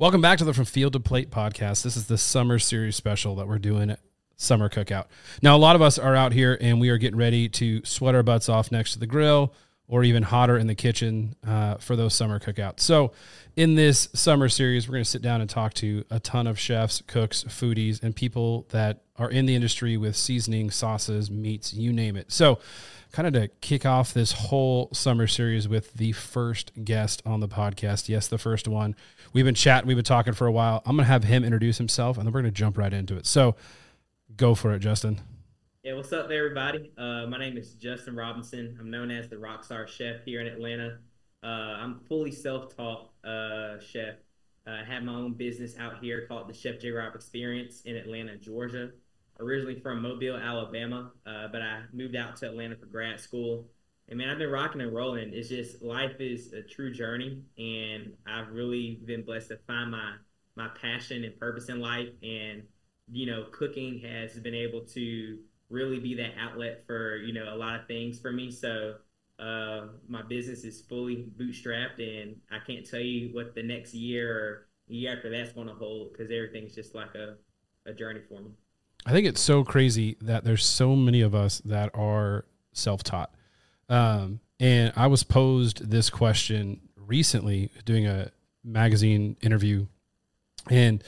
Welcome back to the From Field to Plate podcast. This is the summer series special that we're doing at Summer Cookout. Now, a lot of us are out here and we are getting ready to sweat our butts off next to the grill or even hotter in the kitchen for those summer cookouts. So in this summer series, we're going to sit down and talk to a ton of chefs, cooks, foodies, and people that are in the industry with seasoning, sauces, meats, you name it. So kind of to kick off this whole summer series with the first guest on the podcast. Yes, the first one. We've been chatting, we've been talking for a while. I'm going to have him introduce himself, and then we're going to jump right into it. So go for it, Justin. Yeah, what's up there, everybody? My name is Justin Robinson. I'm known as the Rockstar Chef here in Atlanta. I'm fully self-taught chef. I have my own business out here called the Chef Jrob Experience in Atlanta, Georgia. Originally from Mobile, Alabama, but I moved out to Atlanta for grad school. And man, I've been rocking and rolling. It's just life is a true journey, and I've really been blessed to find my passion and purpose in life. And cooking has been able to really be that outlet for a lot of things for me. So my business is fully bootstrapped, and I can't tell you what the next year or year after that's going to hold, because everything's just like a journey for me. I think it's so crazy that there's so many of us that are self-taught. And I was posed this question recently doing a magazine interview, and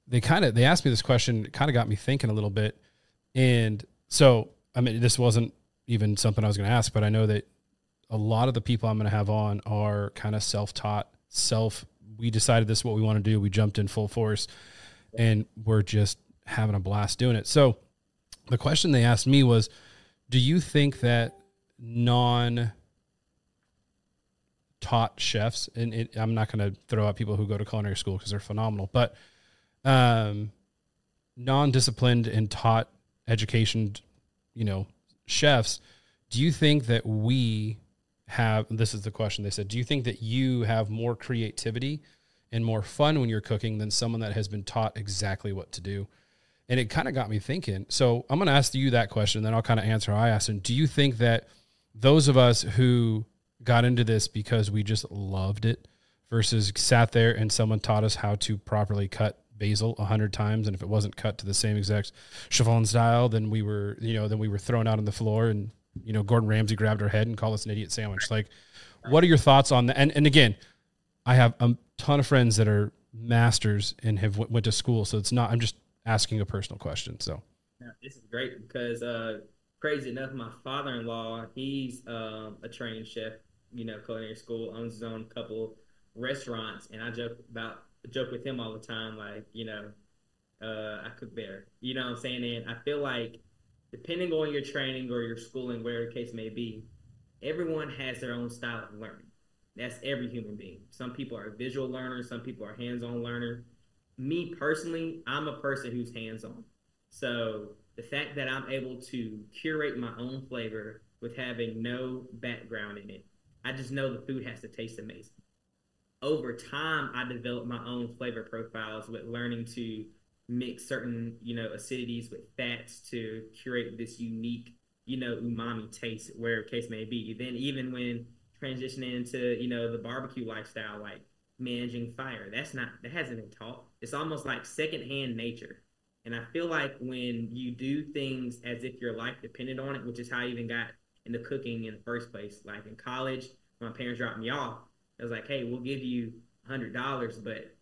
they asked me this question. It kind of got me thinking a little bit. And so, I mean, this wasn't even something I was going to ask, but I know that a lot of the people I'm going to have on are kind of self-taught, we decided this is what we want to do. We jumped in full force, and we're just having a blast doing it. So the question they asked me was, do you think that non-taught chefs, and I'm not going to throw out people who go to culinary school because they're phenomenal, but non-disciplined and taught education, chefs, do you think that we have, this is the question they said, do you think that you have more creativity and more fun when you're cooking than someone that has been taught exactly what to do? And it kind of got me thinking. So I'm going to ask you that question, then I'll kind of answer how I asked. And do you think that those of us who got into this because we just loved it versus sat there and someone taught us how to properly cut basil 100 times, and if it wasn't cut to the same exact chiffon style, then we were thrown out on the floor, and Gordon Ramsay grabbed our head and called us an idiot sandwich? Like, what are your thoughts on that? And again, I have a ton of friends that are masters and have went to school, so it's not, I'm just asking a personal question. So yeah, this is great because crazy enough, my father-in-law, he's a trained chef, culinary school, owns his own couple restaurants, and I joke with him all the time, like, I cook better, what I'm saying? And I feel like depending on your training or your schooling, whatever the case may be, everyone has their own style of learning. That's every human being. Some people are visual learners, some people are hands-on learners. Me personally, I'm a person who's hands-on. So the fact that I'm able to curate my own flavor with having no background in it, I just know the food has to taste amazing. Over time, I developed my own flavor profiles with learning to mix certain, acidities with fats to curate this unique, umami taste, wherever case may be. Then even when transitioning into, the barbecue lifestyle, like managing fire, that hasn't been taught. It's almost like secondhand nature. And I feel like when you do things as if your life depended on it, which is how I even got into cooking in the first place. Like in college, when my parents dropped me off, it was like, hey, we'll give you $100, but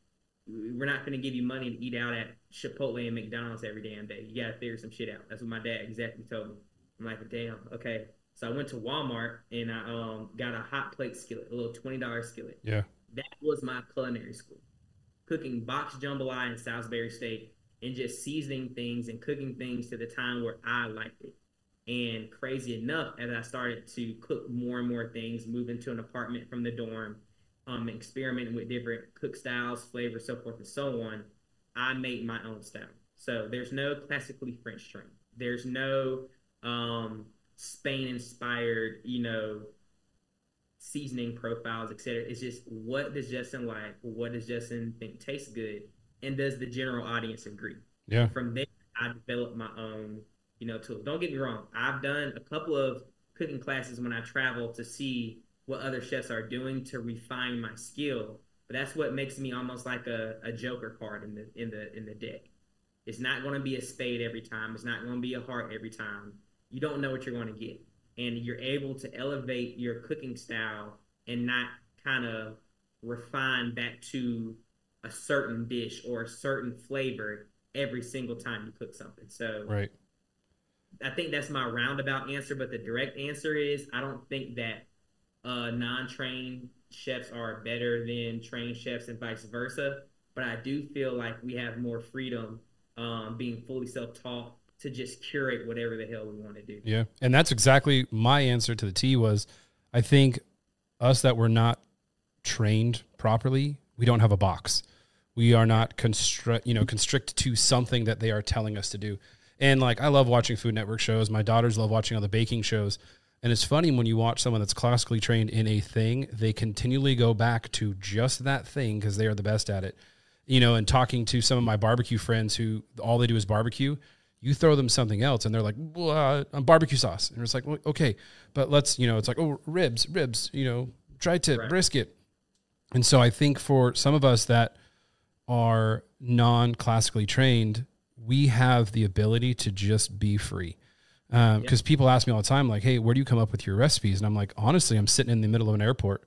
we're not going to give you money to eat out at Chipotle and McDonald's every damn day. You got to figure some shit out. That's what my dad exactly told me. I'm like, damn, okay. So I went to Walmart and I got a hot plate skillet, a little $20 skillet. yeah, That was my culinary school. Cooking boxed jambalaya and Salisbury steak and just seasoning things and cooking things to the time where I liked it. And crazy enough, as I started to cook more and more things, move into an apartment from the dorm, experimenting with different cook styles, flavors, so forth and so on, I made my own style. So there's no classically French train. There's no Spain-inspired, seasoning profiles, etc. It's just, what does Justin like? What does Justin think tastes good? And does the general audience agree? yeah. From there, I developed my own, tools. Don't get me wrong. I've done a couple of cooking classes when I travel to see what other chefs are doing to refine my skill. But that's what makes me almost like a joker card in the deck. It's not going to be a spade every time. It's not going to be a heart every time. You don't know what you're going to get, and you're able to elevate your cooking style and not kind of refine back to a certain dish or a certain flavor every single time you cook something. So right. I think that's my roundabout answer, but the direct answer is I don't think that non-trained chefs are better than trained chefs and vice versa. But I do feel like we have more freedom being fully self-taught to just curate whatever the hell we want to do. Yeah. And that's exactly my answer to the T was, I think us that were not trained properly, we don't have a box. We are not constricted to something that they are telling us to do. And like, I love watching Food Network shows. My daughters love watching all the baking shows. And it's funny when you watch someone that's classically trained in a thing, they continually go back to just that thing because they are the best at it. And talking to some of my barbecue friends who all they do is barbecue, you throw them something else and they're like, barbecue sauce. And it's like, well, okay, but let's, it's like, oh, ribs, tri-tip, brisket. And so I think for some of us that are non-classically trained, we have the ability to just be free. Because people ask me all the time, like, hey, where do you come up with your recipes? And I'm like, honestly, I'm sitting in the middle of an airport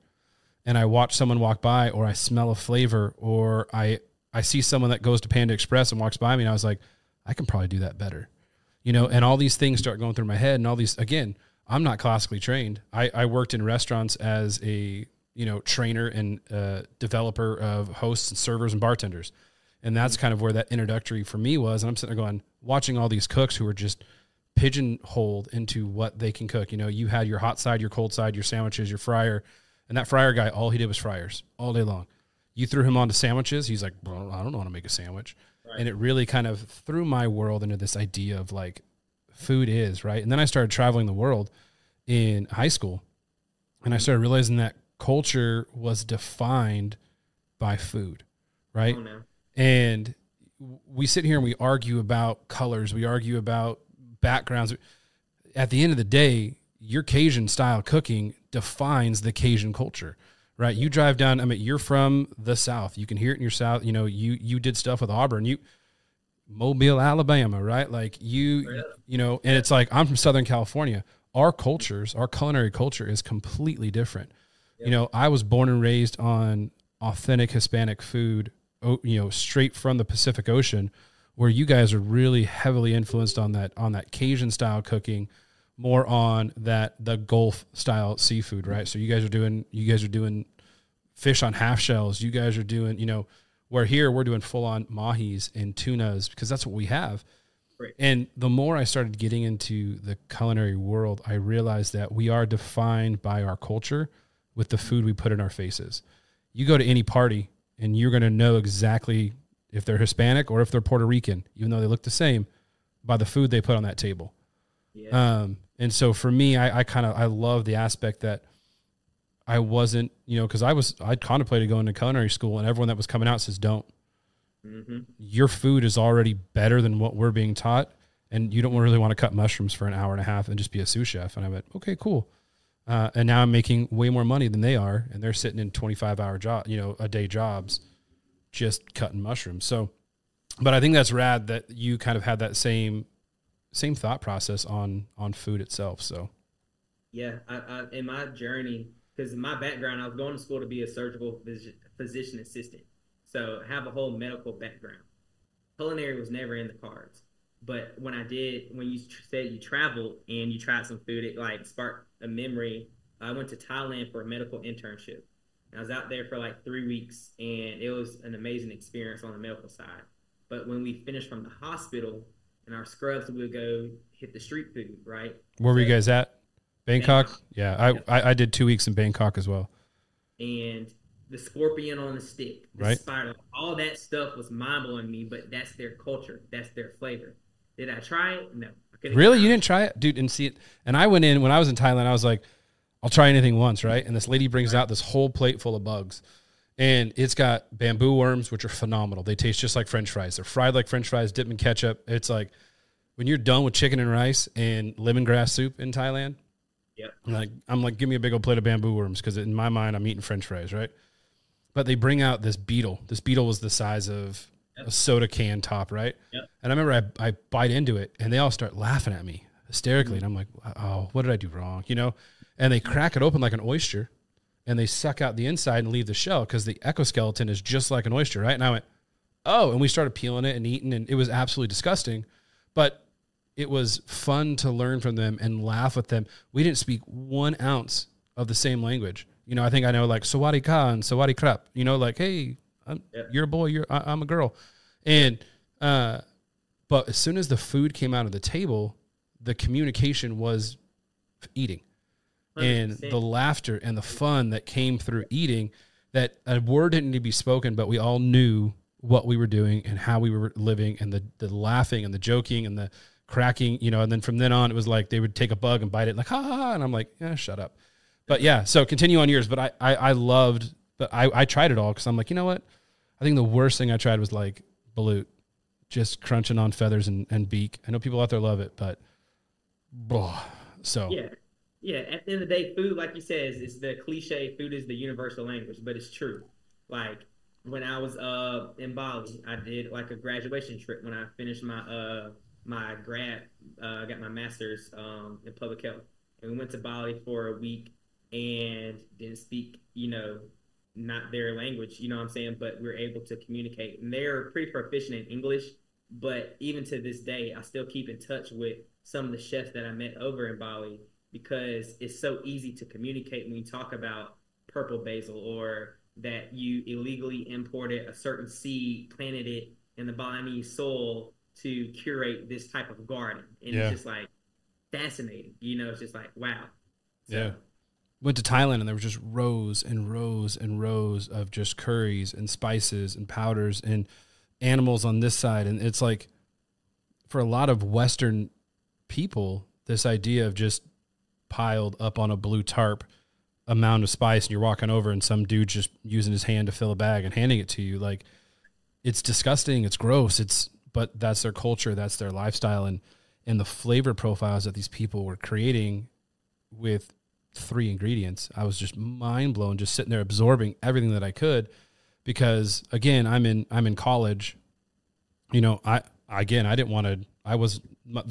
and I watch someone walk by, or I smell a flavor, or I see someone that goes to Panda Express and walks by me, and I was like, I can probably do that better. And all these things start going through my head, and all these, again, I'm not classically trained. I worked in restaurants as a, trainer and developer of hosts and servers and bartenders. And that's kind of where that introductory for me was. And I'm sitting there going, watching all these cooks who are just pigeonholed into what they can cook. You had your hot side, your cold side, your sandwiches, your fryer. And that fryer guy, all he did was fryers all day long. You threw him onto sandwiches. He's like, well, I don't know how to make a sandwich. Right. And it really kind of threw my world into this idea of like food is, right? And then I started traveling the world in high school. And I started realizing that culture was defined by food, right? Oh, no. And we sit here and we argue about colors. We argue about backgrounds. At the end of the day, your Cajun style cooking defines the Cajun culture, right? You drive down, you're from the South. You can hear it in your South. You did stuff with Auburn, Mobile, Alabama, right? Like and it's like, I'm from Southern California. Our culinary culture is completely different. Yep. I was born and raised on authentic Hispanic food, straight from the Pacific Ocean, where you guys are really heavily influenced on that Cajun style cooking, more on the Gulf style seafood, right? So you guys are doing fish on half shells. You guys are doing, where here we're doing full on mahis and tunas because that's what we have. Right. And the more I started getting into the culinary world, I realized that we are defined by our culture with the food we put in our faces. You go to any party and you're going to know exactly if they're Hispanic or if they're Puerto Rican, even though they look the same, by the food they put on that table. Yeah. And so for me, I love the aspect that I wasn't, because I'd contemplated going to culinary school, and everyone that was coming out says, don't. Mm-hmm. Your food is already better than what we're being taught, and you don't really want to cut mushrooms for an hour and a half and just be a sous chef. And I went, okay, cool. And now I'm making way more money than they are, and they're sitting in 25-hour a day jobs, just cutting mushrooms. So, but I think that's rad that you kind of had that same thought process on food itself. So, yeah, I in my journey, because my background, I was going to school to be a surgical physician assistant, so I have a whole medical background. Culinary was never in the cards, but when you said you traveled and you tried some food, it like sparked a memory. I went to Thailand for a medical internship. I was out there for like 3 weeks, and it was an amazing experience on the medical side. But when we finished from the hospital and our scrubs, we would go hit the street food, right? Where were you guys at? Bangkok? Yeah, I did 2 weeks in Bangkok as well. And the scorpion on the stick, the spider, all that stuff was mind-blowing me, but that's their culture. That's their flavor. Did I try it? No. Really? You didn't try it? Dude, and see it. And I went in, when I was in Thailand, I was like, I'll try anything once, right? And this lady brings out this whole plate full of bugs. And it's got bamboo worms, which are phenomenal. They taste just like French fries. They're fried like French fries, dipped in ketchup. It's like when you're done with chicken and rice and lemongrass soup in Thailand, I'm like, give me a big old plate of bamboo worms, because in my mind, I'm eating French fries, right? but they bring out this beetle. This beetle was the size of Yep. a soda can top, right? Yep. And I remember I bite into it, and they all start laughing at me hysterically, Mm-hmm. and I'm like, oh, what did I do wrong? You know? And they crack it open like an oyster, and they suck out the inside and leave the shell because the exoskeleton is just like an oyster, right? And I went, oh, and we started peeling it and eating, and it was absolutely disgusting, but it was fun to learn from them and laugh with them. We didn't speak 1 ounce of the same language. You know, I think I know like sawadi ka and sawadi krap, you know, like, hey, you're a boy, I'm a girl. And, but as soon as the food came out of the table, the communication was eating. 100%. And the laughter and the fun that came through eating, that a word didn't need to be spoken, but we all knew what we were doing and how we were living, and the laughing and the joking and the cracking, you know. And then from then on, it was like they would take a bug and bite it like, ha ha ha. And I'm like, shut up. But yeah, so continue on yours. But I loved, but I tried it all because I'm like, you know what? I think the worst thing I tried was like balut, just crunching on feathers and beak. I know people out there love it, but so Yeah. Yeah. At the end of the day, food, like you said, is the cliche. Food is the universal language, but it's true. Like when I was in Bali, I did like a graduation trip when I finished my grad, got my master's in public health, and we went to Bali for a week and didn't speak, you know, not their language, you know what I'm saying, but we were able to communicate. And they're pretty proficient in English, but even to this day, I still keep in touch with some of the chefs that I met over in Bali because it's so easy to communicate when you talk about purple basil or that you illegally imported a certain seed, planted it in the Balinese soil to curate this type of garden. And it's just like fascinating, you know, it's just like, wow. So, yeah. Went to Thailand and there was just rows and rows and rows of just curries and spices and powders and animals on this side. And it's like, for a lot of Western people, this idea of just piled up on a blue tarp amount of spice and you're walking over and some dude just using his hand to fill a bag and handing it to you, like, it's disgusting, it's gross, but that's their culture, that's their lifestyle, and the flavor profiles that these people were creating with 3 ingredients. I was just mind blown, just sitting there absorbing everything that I could, because again, I'm in college. You know, the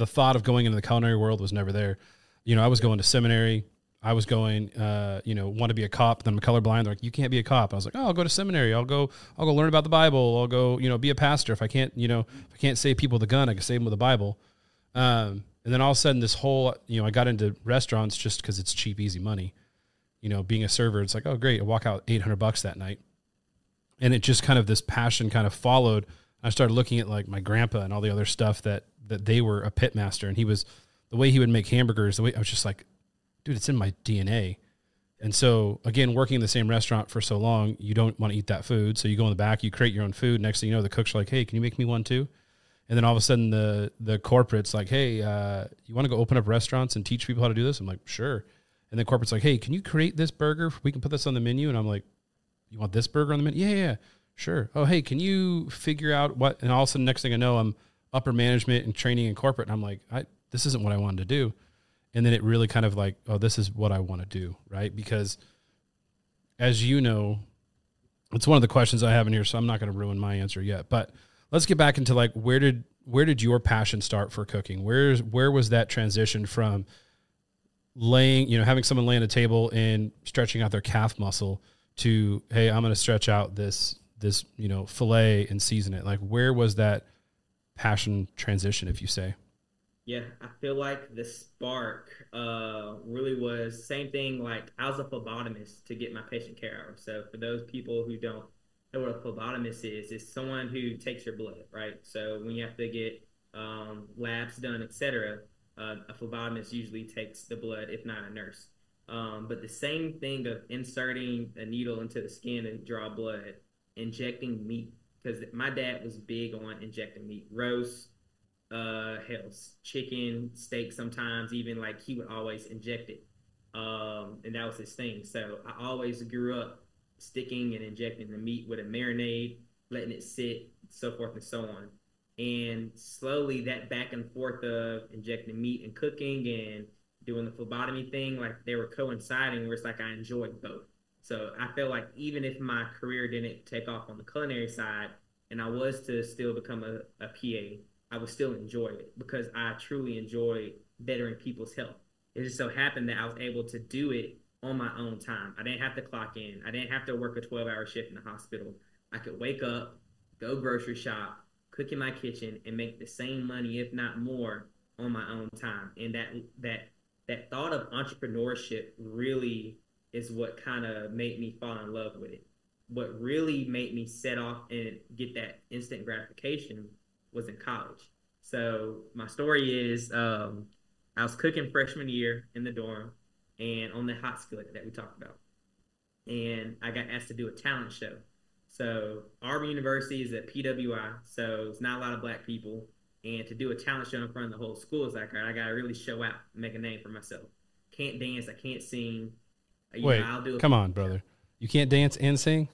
thought of going into the culinary world was never there. You know, I was going to seminary. I was going, want to be a cop. Then I'm colorblind. They're like, you can't be a cop. I was like, oh, I'll go to seminary. I'll go learn about the Bible. I'll go, be a pastor. If I can't save people with a gun, I can save them with the Bible. And then all of a sudden this whole, I got into restaurants just because it's cheap, easy money. Being a server, it's like, oh, great. I walk out $800 that night. And it just kind of, this passion kind of followed. I started looking at like my grandpa and all the other stuff that they were a pit master. And the way he would make hamburgers, I was just like, dude, it's in my DNA. And so again, working in the same restaurant for so long, you don't want to eat that food. So you go in the back, you create your own food. Next thing you know, the cook's like, hey, can you make me one too? And then all of a sudden the corporate's like, hey, you want to go open up restaurants and teach people how to do this? I'm like, sure. And then corporate's like, hey, can you create this burger? We can put this on the menu. And I'm like, you want this burger on the menu? Yeah, sure. Oh, hey, can you figure out what? And all of a sudden, next thing I know, I'm upper management and training in corporate. And I'm like, this isn't what I wanted to do. And then it really kind of like, oh, this is what I want to do, right? Because as you know, it's one of the questions I have in here, so I'm not going to ruin my answer yet. But let's get back into like, where did your passion start for cooking? Where was that transition from having someone lay on a table and stretching out their calf muscle to, hey, I'm going to stretch out this fillet and season it? Like, where was that passion transition, if you say? Yeah, I feel like the spark really was same thing. Like I was a phlebotomist to get my patient care hours. So for those people who don't know what a phlebotomist is, it's someone who takes your blood, right? So when you have to get labs done, etc., a phlebotomist usually takes the blood, if not a nurse. But the same thing of inserting a needle into the skin and draw blood, injecting meat, because my dad was big on injecting meat, roast, chicken, steak, sometimes even like he would always inject it. And that was his thing. So I always grew up sticking and injecting the meat with a marinade, letting it sit, so forth and so on. And slowly that back and forth of injecting meat and cooking and doing the phlebotomy thing, like they were coinciding where it's like I enjoyed both. So I feel like even if my career didn't take off on the culinary side and I was to still become a PA, I would still enjoy it because I truly enjoy bettering people's health. It just so happened that I was able to do it on my own time. I didn't have to clock in. I didn't have to work a 12-hour shift in the hospital. I could wake up, go grocery shop, cook in my kitchen, and make the same money, if not more, on my own time. And that thought of entrepreneurship really is what kind of made me fall in love with it. What really made me set off and get that instant gratification was in college. So my story is I was cooking freshman year in the dorm and on the hot skillet that we talked about. And I got asked to do a talent show. So Auburn University is a PWI, so it's not a lot of black people. And to do a talent show in front of the whole school is like, all right, I got to really show out and make a name for myself. Can't dance, I can't sing. Wait, come on, brother. You can't dance and sing?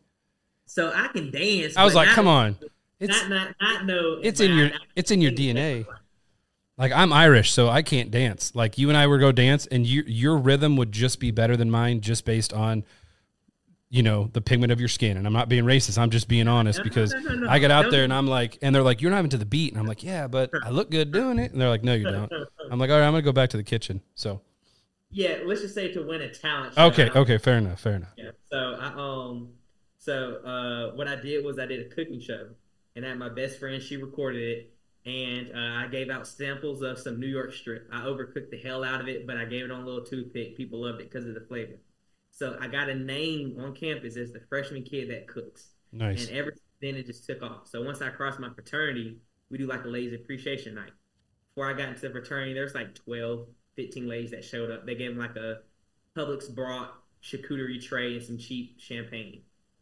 So I can dance. I was like, come on. It's it's in your DNA. Like, I'm Irish, so I can't dance. Like, you and I would go dance, and your rhythm would just be better than mine just based on, you know, the pigment of your skin. And I'm not being racist. I'm just being honest because I get out there and I'm like, and they're like, you're not even to the beat. And I'm like, yeah, but I look good doing it. And they're like, no, you don't. I'm like, all right, I'm going to go back to the kitchen. So. Yeah, let's just say to win a talent show. Okay, fair enough. Yeah. So what I did was I did a cooking show, and I had my best friend, she recorded it, and I gave out samples of some New York strip. I overcooked the hell out of it, but I gave it on a little toothpick. People loved it because of the flavor. So I got a name on campus as the freshman kid that cooks. Nice. And ever since then, it just took off. So once I crossed my fraternity, we do like a ladies appreciation night. Before I got into the fraternity, there's like 12, 15 ladies that showed up. They gave them like a Publix brought charcuterie tray and some cheap champagne.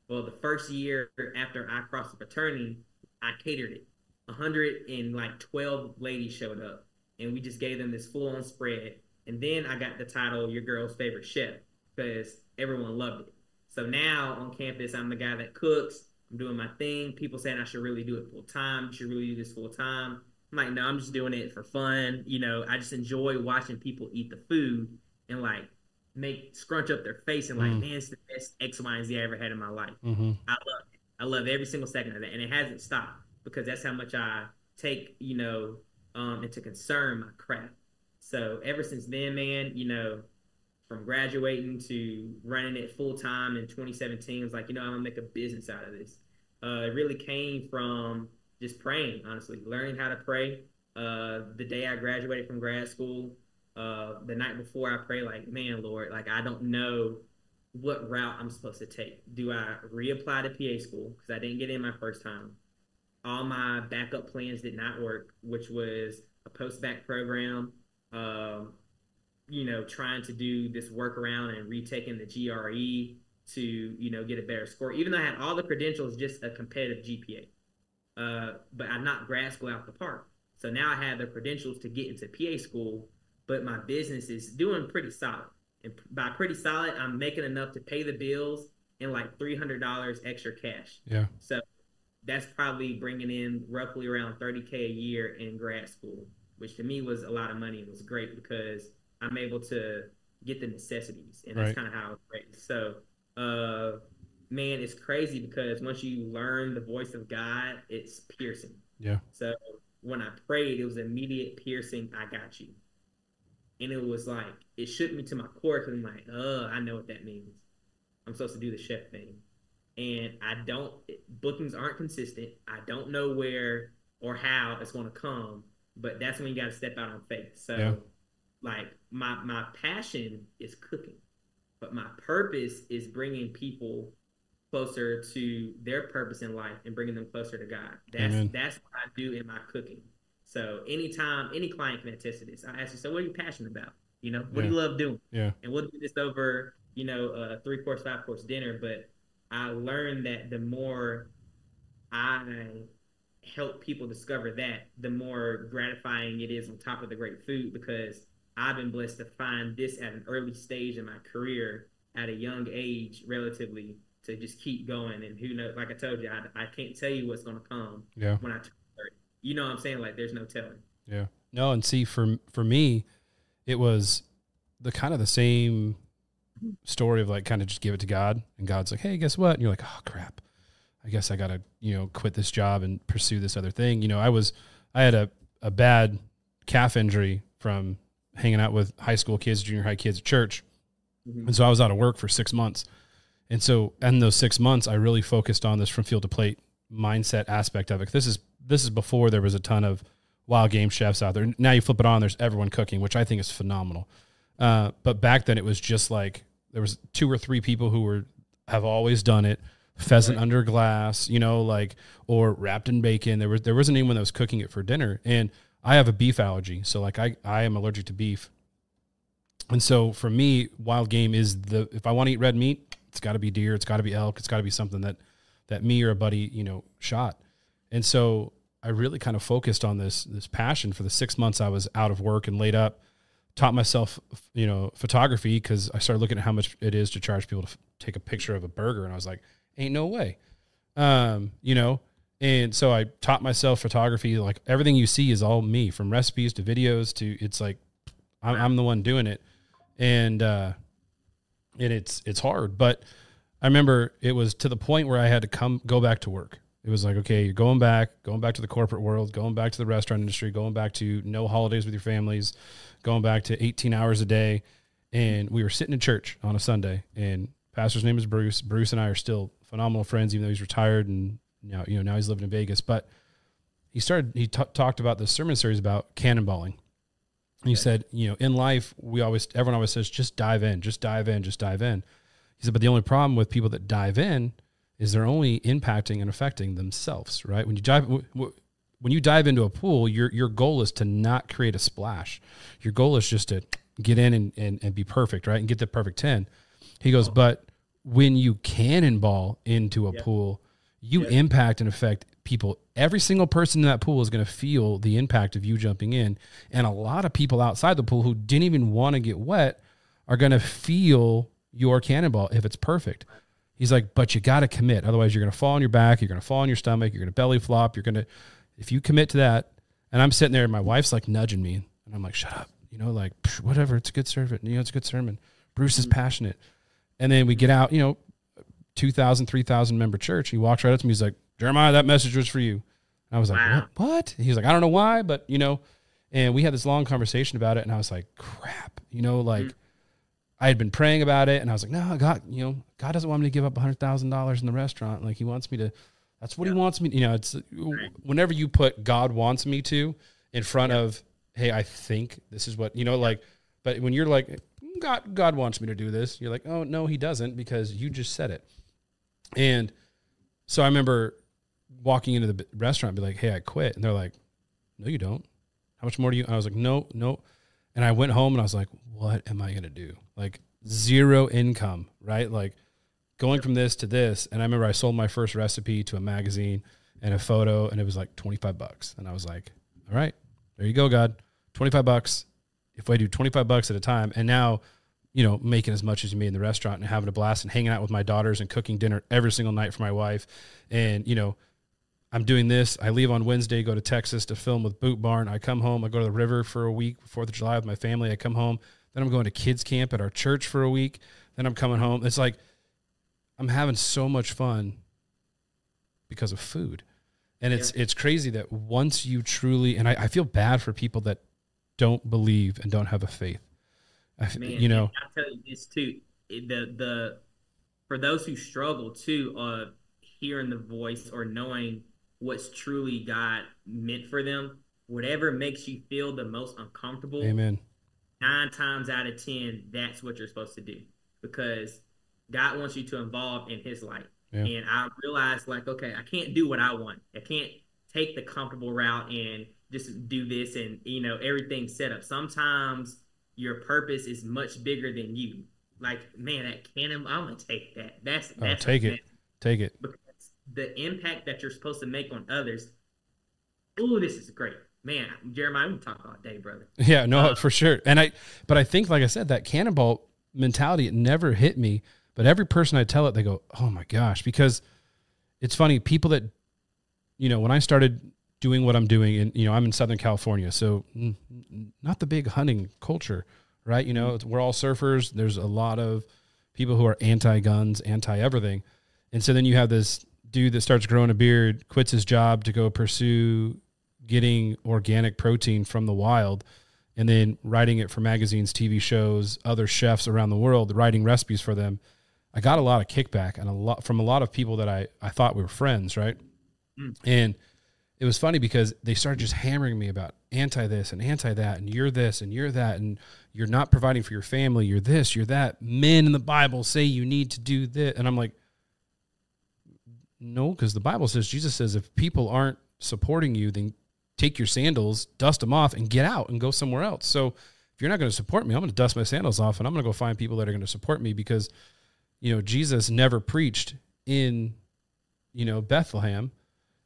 Well, the first year after I crossed the fraternity, I catered it. 112 ladies showed up, and we just gave them this full-on spread. And then I got the title, Your Girl's Favorite Chef, because everyone loved it. So now on campus, I'm the guy that cooks. I'm doing my thing. People saying I should really do it full-time. You should really do this full-time. I'm like, no, I'm just doing it for fun. You know, I just enjoy watching people eat the food and like scrunch up their face and like, man, it's the best X, Y, and Z I ever had in my life. Mm-hmm. I love it. I love every single second of that. And it hasn't stopped because that's how much I take, into concern my craft. So ever since then, man, from graduating to running it full time in 2017, it was like, I'm going to make a business out of this. It really came from just praying, honestly, learning how to pray. The day I graduated from grad school, the night before I prayed, like, man, Lord, like, I don't know what route I'm supposed to take. Do I reapply to PA school? Because I didn't get in my first time. All my backup plans did not work, which was a post-bac program, trying to do this workaround and retaking the GRE to, get a better score. Even though I had all the credentials, just a competitive GPA. But I knocked grad school out the park. So now I have the credentials to get into PA school, but my business is doing pretty solid. And by pretty solid, I'm making enough to pay the bills and like $300 extra cash. Yeah. So that's probably bringing in roughly around $30K a year in grad school, which to me was a lot of money. It was great because I'm able to get the necessities, and that's kind of how it's great. So, man, it's crazy because once you learn the voice of God, it's piercing. Yeah. So when I prayed, it was immediate piercing. I got you. And it was like, it shook me to my core because I'm like, I know what that means. I'm supposed to do the chef thing. And bookings aren't consistent. I don't know where or how it's going to come, but that's when you got to step out on faith. So like my passion is cooking, but my purpose is bringing people closer to their purpose in life and bringing them closer to God. That's what I do in my cooking. So anytime any client can attest to this, I ask you, so what are you passionate about? What do you love doing? Yeah. And we'll do this over, a 3-course, 5-course dinner. But I learned that the more I help people discover that, the more gratifying it is on top of the great food, because I've been blessed to find this at an early stage in my career at a young age, relatively, to just keep going. And who knows, like I told you, I can't tell you what's going to come when I turn 30. You know what I'm saying? Like, there's no telling. Yeah. No, and see, for me, it was the kind of the same story of like kind of just give it to God, and God's like, hey, guess what? And you're like, oh crap, I guess I got to, quit this job and pursue this other thing. I had a bad calf injury from hanging out with high school kids, junior high kids at church. And so I was out of work for 6 months. And so in those 6 months, I really focused on this from field to plate mindset aspect of it. This is before there was a ton of wild game chefs out there. Now you flip it on, there's everyone cooking, which I think is phenomenal. But back then it was just like, there was 2 or 3 people who have always done it. Pheasant under glass, or wrapped in bacon. There wasn't anyone that was cooking it for dinner. And I have a beef allergy. So like I am allergic to beef. And so for me, wild game is if I want to eat red meat, it's got to be deer, it's got to be elk, it's got to be something that me or a buddy, shot. And so I really kind of focused on this passion for the 6 months I was out of work and laid up, taught myself, photography, because I started looking at how much it is to charge people to take a picture of a burger. And I was like, ain't no way. And so I taught myself photography. Like everything you see is all me, from recipes to videos to, it's like, I'm the one doing it. And it's hard, but I remember it was to the point where I had to go back to work. It was like, okay, you're going back to the corporate world, going back to the restaurant industry, going back to no holidays with your families, going back to 18 hours a day. And we were sitting in church on a Sunday, and pastor's name is Bruce. Bruce and I are still phenomenal friends, even though he's retired and now he's living in Vegas. But he talked about this sermon series about cannonballing. And he said, in life, everyone always says, just dive in, just dive in, just dive in. He said, but the only problem with people that dive in is they're only impacting and affecting themselves, right? When you dive into a pool, your goal is to not create a splash. Your goal is just to get in and be perfect, right? And get the perfect 10. He goes, but when you cannonball into a pool, you impact and affect people. Every single person in that pool is going to feel the impact of you jumping in. And a lot of people outside the pool who didn't even want to get wet are going to feel your cannonball if it's perfect. He's like, but you got to commit. Otherwise you're going to fall on your back. You're going to fall on your stomach. You're going to belly flop. If you commit to that. And I'm sitting there and my wife's like nudging me, and I'm like, shut up, like whatever. It's a good sermon. It's a good sermon. Bruce is passionate. And then we get out, 2,000, 3,000 member church. He walks right up to me. He's like, Jeremiah, that message was for you. And I was like, what? He's like, I don't know why, but and we had this long conversation about it. And I was like, crap, I had been praying about it, and I was like, no, God, God doesn't want me to give up $100,000 in the restaurant. Like he wants me to, that's what he wants me. It's whenever you put God wants me to in front of, hey, I think this is what, but when you're like, God wants me to do this, you're like, oh no, he doesn't, because you just said it. And so I remember walking into the restaurant and be like, hey, I quit. And they're like, no, you don't. How much more do you? I was like, no. And I went home and I was like, what am I going to do? Like zero income, right? Like going from this to this. And I remember I sold my first recipe to a magazine and a photo, and it was like $25. And I was like, all right, there you go, God, $25. If I do $25 at a time, and now, making as much as you made in the restaurant and having a blast and hanging out with my daughters and cooking dinner every single night for my wife. And, I'm doing this. I leave on Wednesday, go to Texas to film with Boot Barn. I come home. I go to the river for a week, 4th of July with my family. I come home. Then I'm going to kids camp at our church for a week. Then I'm coming home. It's like I'm having so much fun because of food. And it's crazy that once you truly, and I feel bad for people that don't believe and don't have a faith. I'll tell you this too. For those who struggle too, hearing the voice or knowing what's truly God meant for them, whatever makes you feel the most uncomfortable. Amen. 9 times out of 10, that's what you're supposed to do, because God wants you to involve in his life. Yeah. And I realized, like, okay, I can't do what I want. I can't take the comfortable route and just do this and, everything's set up. Sometimes your purpose is much bigger than you. Like, man, that cannon, I'm going to take that. That's take it. Take it. Because the impact that you're supposed to make on others. Oh, this is great. Man, Jeremiah, we can talk all day, brother. Yeah, no, for sure. But I think, like I said, that cannonball mentality, it never hit me. But every person I tell it, they go, oh my gosh, because it's funny. People that, when I started doing what I'm doing, and, I'm in Southern California, so not the big hunting culture, right? We're all surfers. There's a lot of, people who are anti-guns, anti-everything. And so then you have this dude that starts growing a beard, quits his job to go pursue getting organic protein from the wild, and then writing it for magazines, TV shows, other chefs around the world, writing recipes for them. I got a lot of kickback and from a lot of people that I thought we were friends, right? And it was funny because they started just hammering me about anti this and anti that, and you're this and you're that, and you're not providing for your family, you're this, you're that. Men in the Bible say you need to do this. And I'm like, no, because the Bible says, Jesus says, if people aren't supporting you, then take your sandals, dust them off, and get out and go somewhere else. So if you're not going to support me, I'm going to dust my sandals off, and I'm going to go find people that are going to support me, because, you know, Jesus never preached in, you know, Bethlehem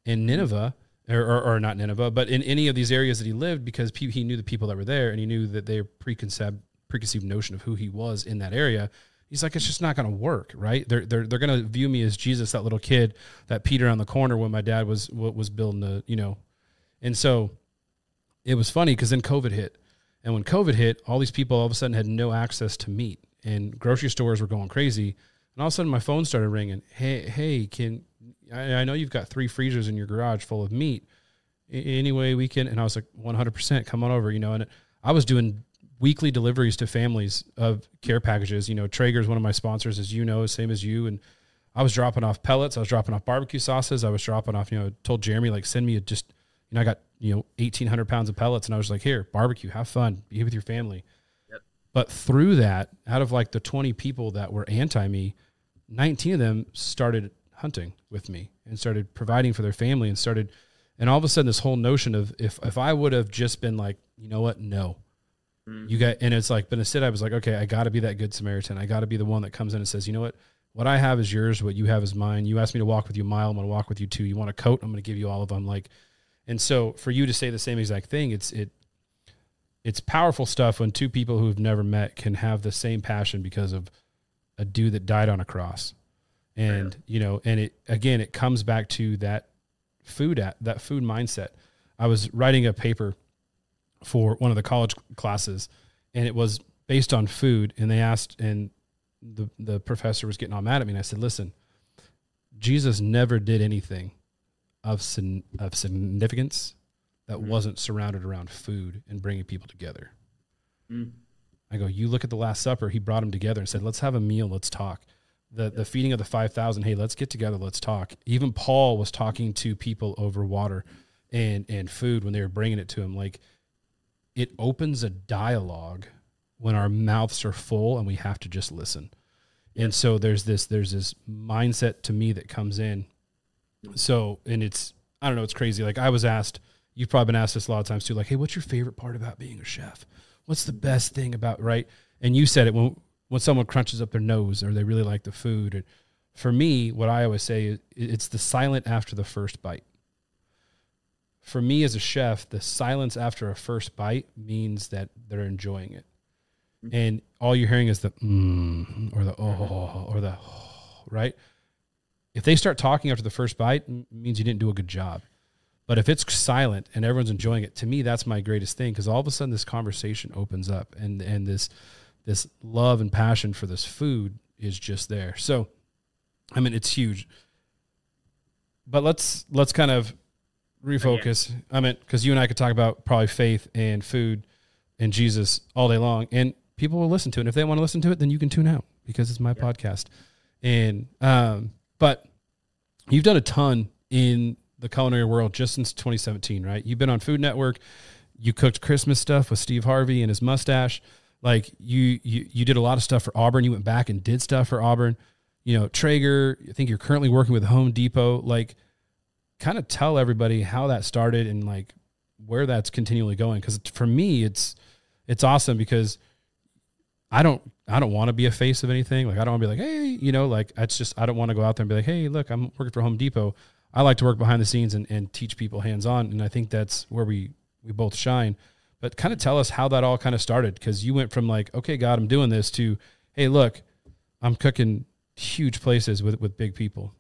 and Nineveh, or not Nineveh, but in any of these areas that he lived, because he knew the people that were there, and he knew that their preconceived notion of who he was in that area. He's like, it's just not going to work, right? They're going to view me as Jesus, that little kid, that Peter on the corner when my dad was building the, you know. And so it was funny because then COVID hit. And when COVID hit, all these people all of a sudden had no access to meat, and grocery stores were going crazy. And all of a sudden my phone started ringing. Hey, I know you've got 3 freezers in your garage full of meat. Anyway, we can. And I was like, 100%, come on over, you know. And I was doing weekly deliveries to families of care packages. You know, Traeger's one of my sponsors, as you know, same as you. And I was dropping off pellets. I was dropping off barbecue sauces. I was dropping off, you know, told Jeremy, like, send me I got, 1,800 pounds of pellets. And I was like, here, barbecue, have fun, be with your family. Yep. But through that, out of like the 20 people that were anti me, 19 of them started hunting with me and started providing for their family, and all of a sudden this whole notion of if I would have just been like, you know what? No, you got, and it's like, but instead I was like, okay, I got to be that good Samaritan. I got to be the one that comes in and says, you know what I have is yours. What you have is mine. You asked me to walk with you a mile. I'm going to walk with you 2. You want a coat? I'm going to give you all of them. Like, and so for you to say the same exact thing, it's powerful stuff when 2 people who've never met can have the same passion because of a dude that died on a cross. And, you know, and it comes back to that food mindset. I was writing a paper for one of the college classes, and it was based on food. And they asked, and the professor was getting all mad at me. And I said, listen, Jesus never did anything of significance that wasn't surrounded around food and bringing people together. I go, you look at the Last Supper, he brought them together and said, let's have a meal. Let's talk. The feeding of the 5,000. Hey, let's get together. Let's talk. Even Paul was talking to people over water and food when they were bringing it to him. Like, it opens a dialogue when our mouths are full and we have to just listen. And so there's this mindset to me that comes in. So, and I don't know, it's crazy. Like, I was asked, you've probably been asked this a lot of times too, like, hey, what's your favorite part about being a chef? What's the best thing about, right? And you said it when someone crunches up their nose or they really like the food. And for me, what I always say is it's the silent after the first bite. For me as a chef, the silence after a first bite means that they're enjoying it. And all you're hearing is the or the oh, or the oh, right? If they start talking after the first bite, it means you didn't do a good job. But if it's silent and everyone's enjoying it, to me, that's my greatest thing, because all of a sudden this conversation opens up, and this love and passion for this food is just there. So, I mean, it's huge. But let's kind of refocus. I mean, because you and I could talk about probably faith and food and Jesus all day long, and people will listen to it. And if they want to listen to it, then you can tune out, because it's my podcast. And but you've done a ton in the culinary world just since 2017, right? You've been on Food Network. You cooked Christmas stuff with Steve Harvey and his mustache. Like, you did a lot of stuff for Auburn. You went back and did stuff for Auburn. You know, Traeger, I think you're currently working with Home Depot. Like, kind of tell everybody how that started and like where that's continually going. Because for me, it's awesome, because I don't want to be a face of anything. Like, I don't want to be like, hey, you know, like, I don't want to go out there and be like, hey, look, I'm working for Home Depot. I like to work behind the scenes and teach people hands-on. And I think that's where we both shine. But kind of tell us how that all kind of started, because you went from like, okay, God, I'm doing this, to, hey, look, I'm cooking huge places with big people.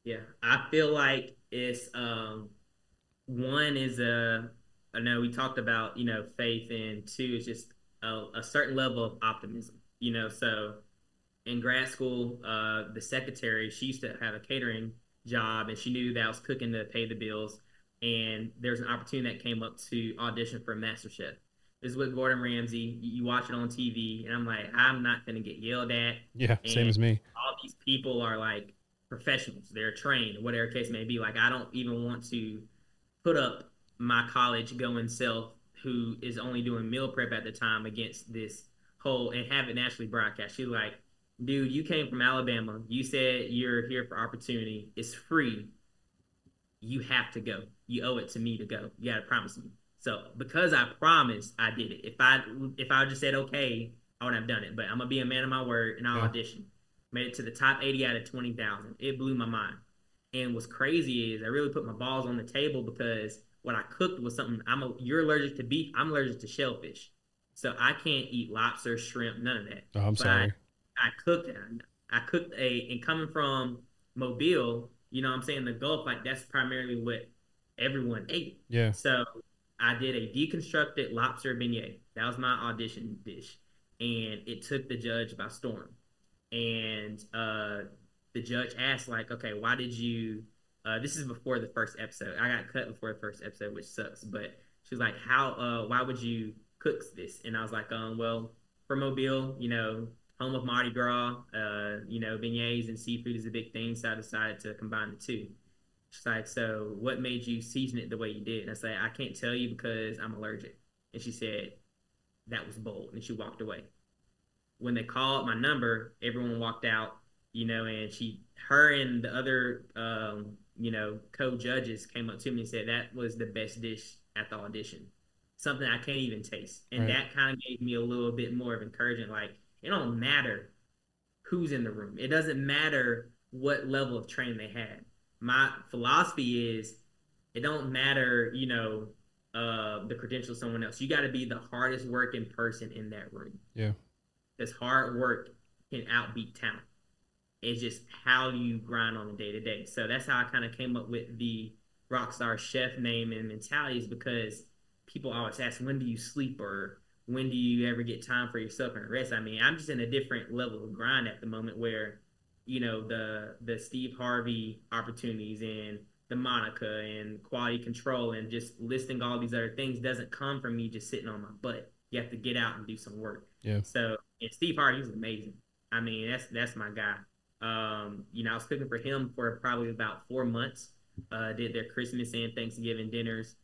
Yeah, I feel like it's one is I know we talked about, you know, faith, and 2 is just a certain level of optimism, you know. So in grad school, the secretary, she used to have a catering job, and she knew that I was cooking to pay the bills. And there's an opportunity that came up to audition for MasterChef. This is with Gordon Ramsay. You watch it on TV, and I'm like, I'm not gonna get yelled at. Yeah, same And as me. all these people are like professionals; they're trained, whatever case may be. Like, I don't even want to put up my college going self, who is only doing meal prep at the time, against this whole and have it nationally broadcast. She's like, dude, you came from Alabama. You said you're here for opportunity. It's free. You have to go. You owe it to me to go. You got to promise me. So because I promised, I did it. If I just said okay, I wouldn't have done it. But I'm gonna be a man of my word, and I'll audition. Made it to the top 80 out of 20,000. It blew my mind. And what's crazy is I really put my balls on the table, because what I cooked was something you're allergic to beef. I'm allergic to shellfish, so I can't eat lobster, shrimp, none of that. Oh, I'm sorry. I cooked it. I cooked and coming from Mobile, you know what I'm saying, the Gulf, like that's primarily what everyone ate. Yeah. So I did a deconstructed lobster beignet. That was my audition dish. And it took the judge by storm. And the judge asked, like, okay, why did you this is before the first episode. I got cut before the first episode, which sucks. But she was like, why would you cook this? And I was like, well, for Mobile, home of Mardi Gras, beignets and seafood is a big thing. So I decided to combine the two. She's like, so what made you season it the way you did? And I said, I can't tell you because I'm allergic. And she said, that was bold. And she walked away. When they called my number, everyone walked out, and her and the other, co-judges came up to me and said that was the best dish at the audition. Something I can't even taste. And that kind of gave me a little bit more of encouragement. Like, it don't matter who's in the room. It doesn't matter what level of training they had. My philosophy is it don't matter, the credentials of someone else. You got to be the hardest working person in that room. Yeah. Because hard work can outbeat talent. It's just how you grind on a day-to-day. So that's how I kind of came up with the Rockstar Chef name and mentalities, because people always ask, when do you sleep, or when do you ever get time for yourself and rest? I mean, I'm just in a different level of grind at the moment where, the Steve Harvey opportunities and the Monica and quality control and just listing all these other things doesn't come from me just sitting on my butt. You have to get out and do some work. Yeah. So, and Steve Harvey was amazing. I mean, that's my guy. I was cooking for him for probably about 4 months. Did their Christmas and Thanksgiving dinners.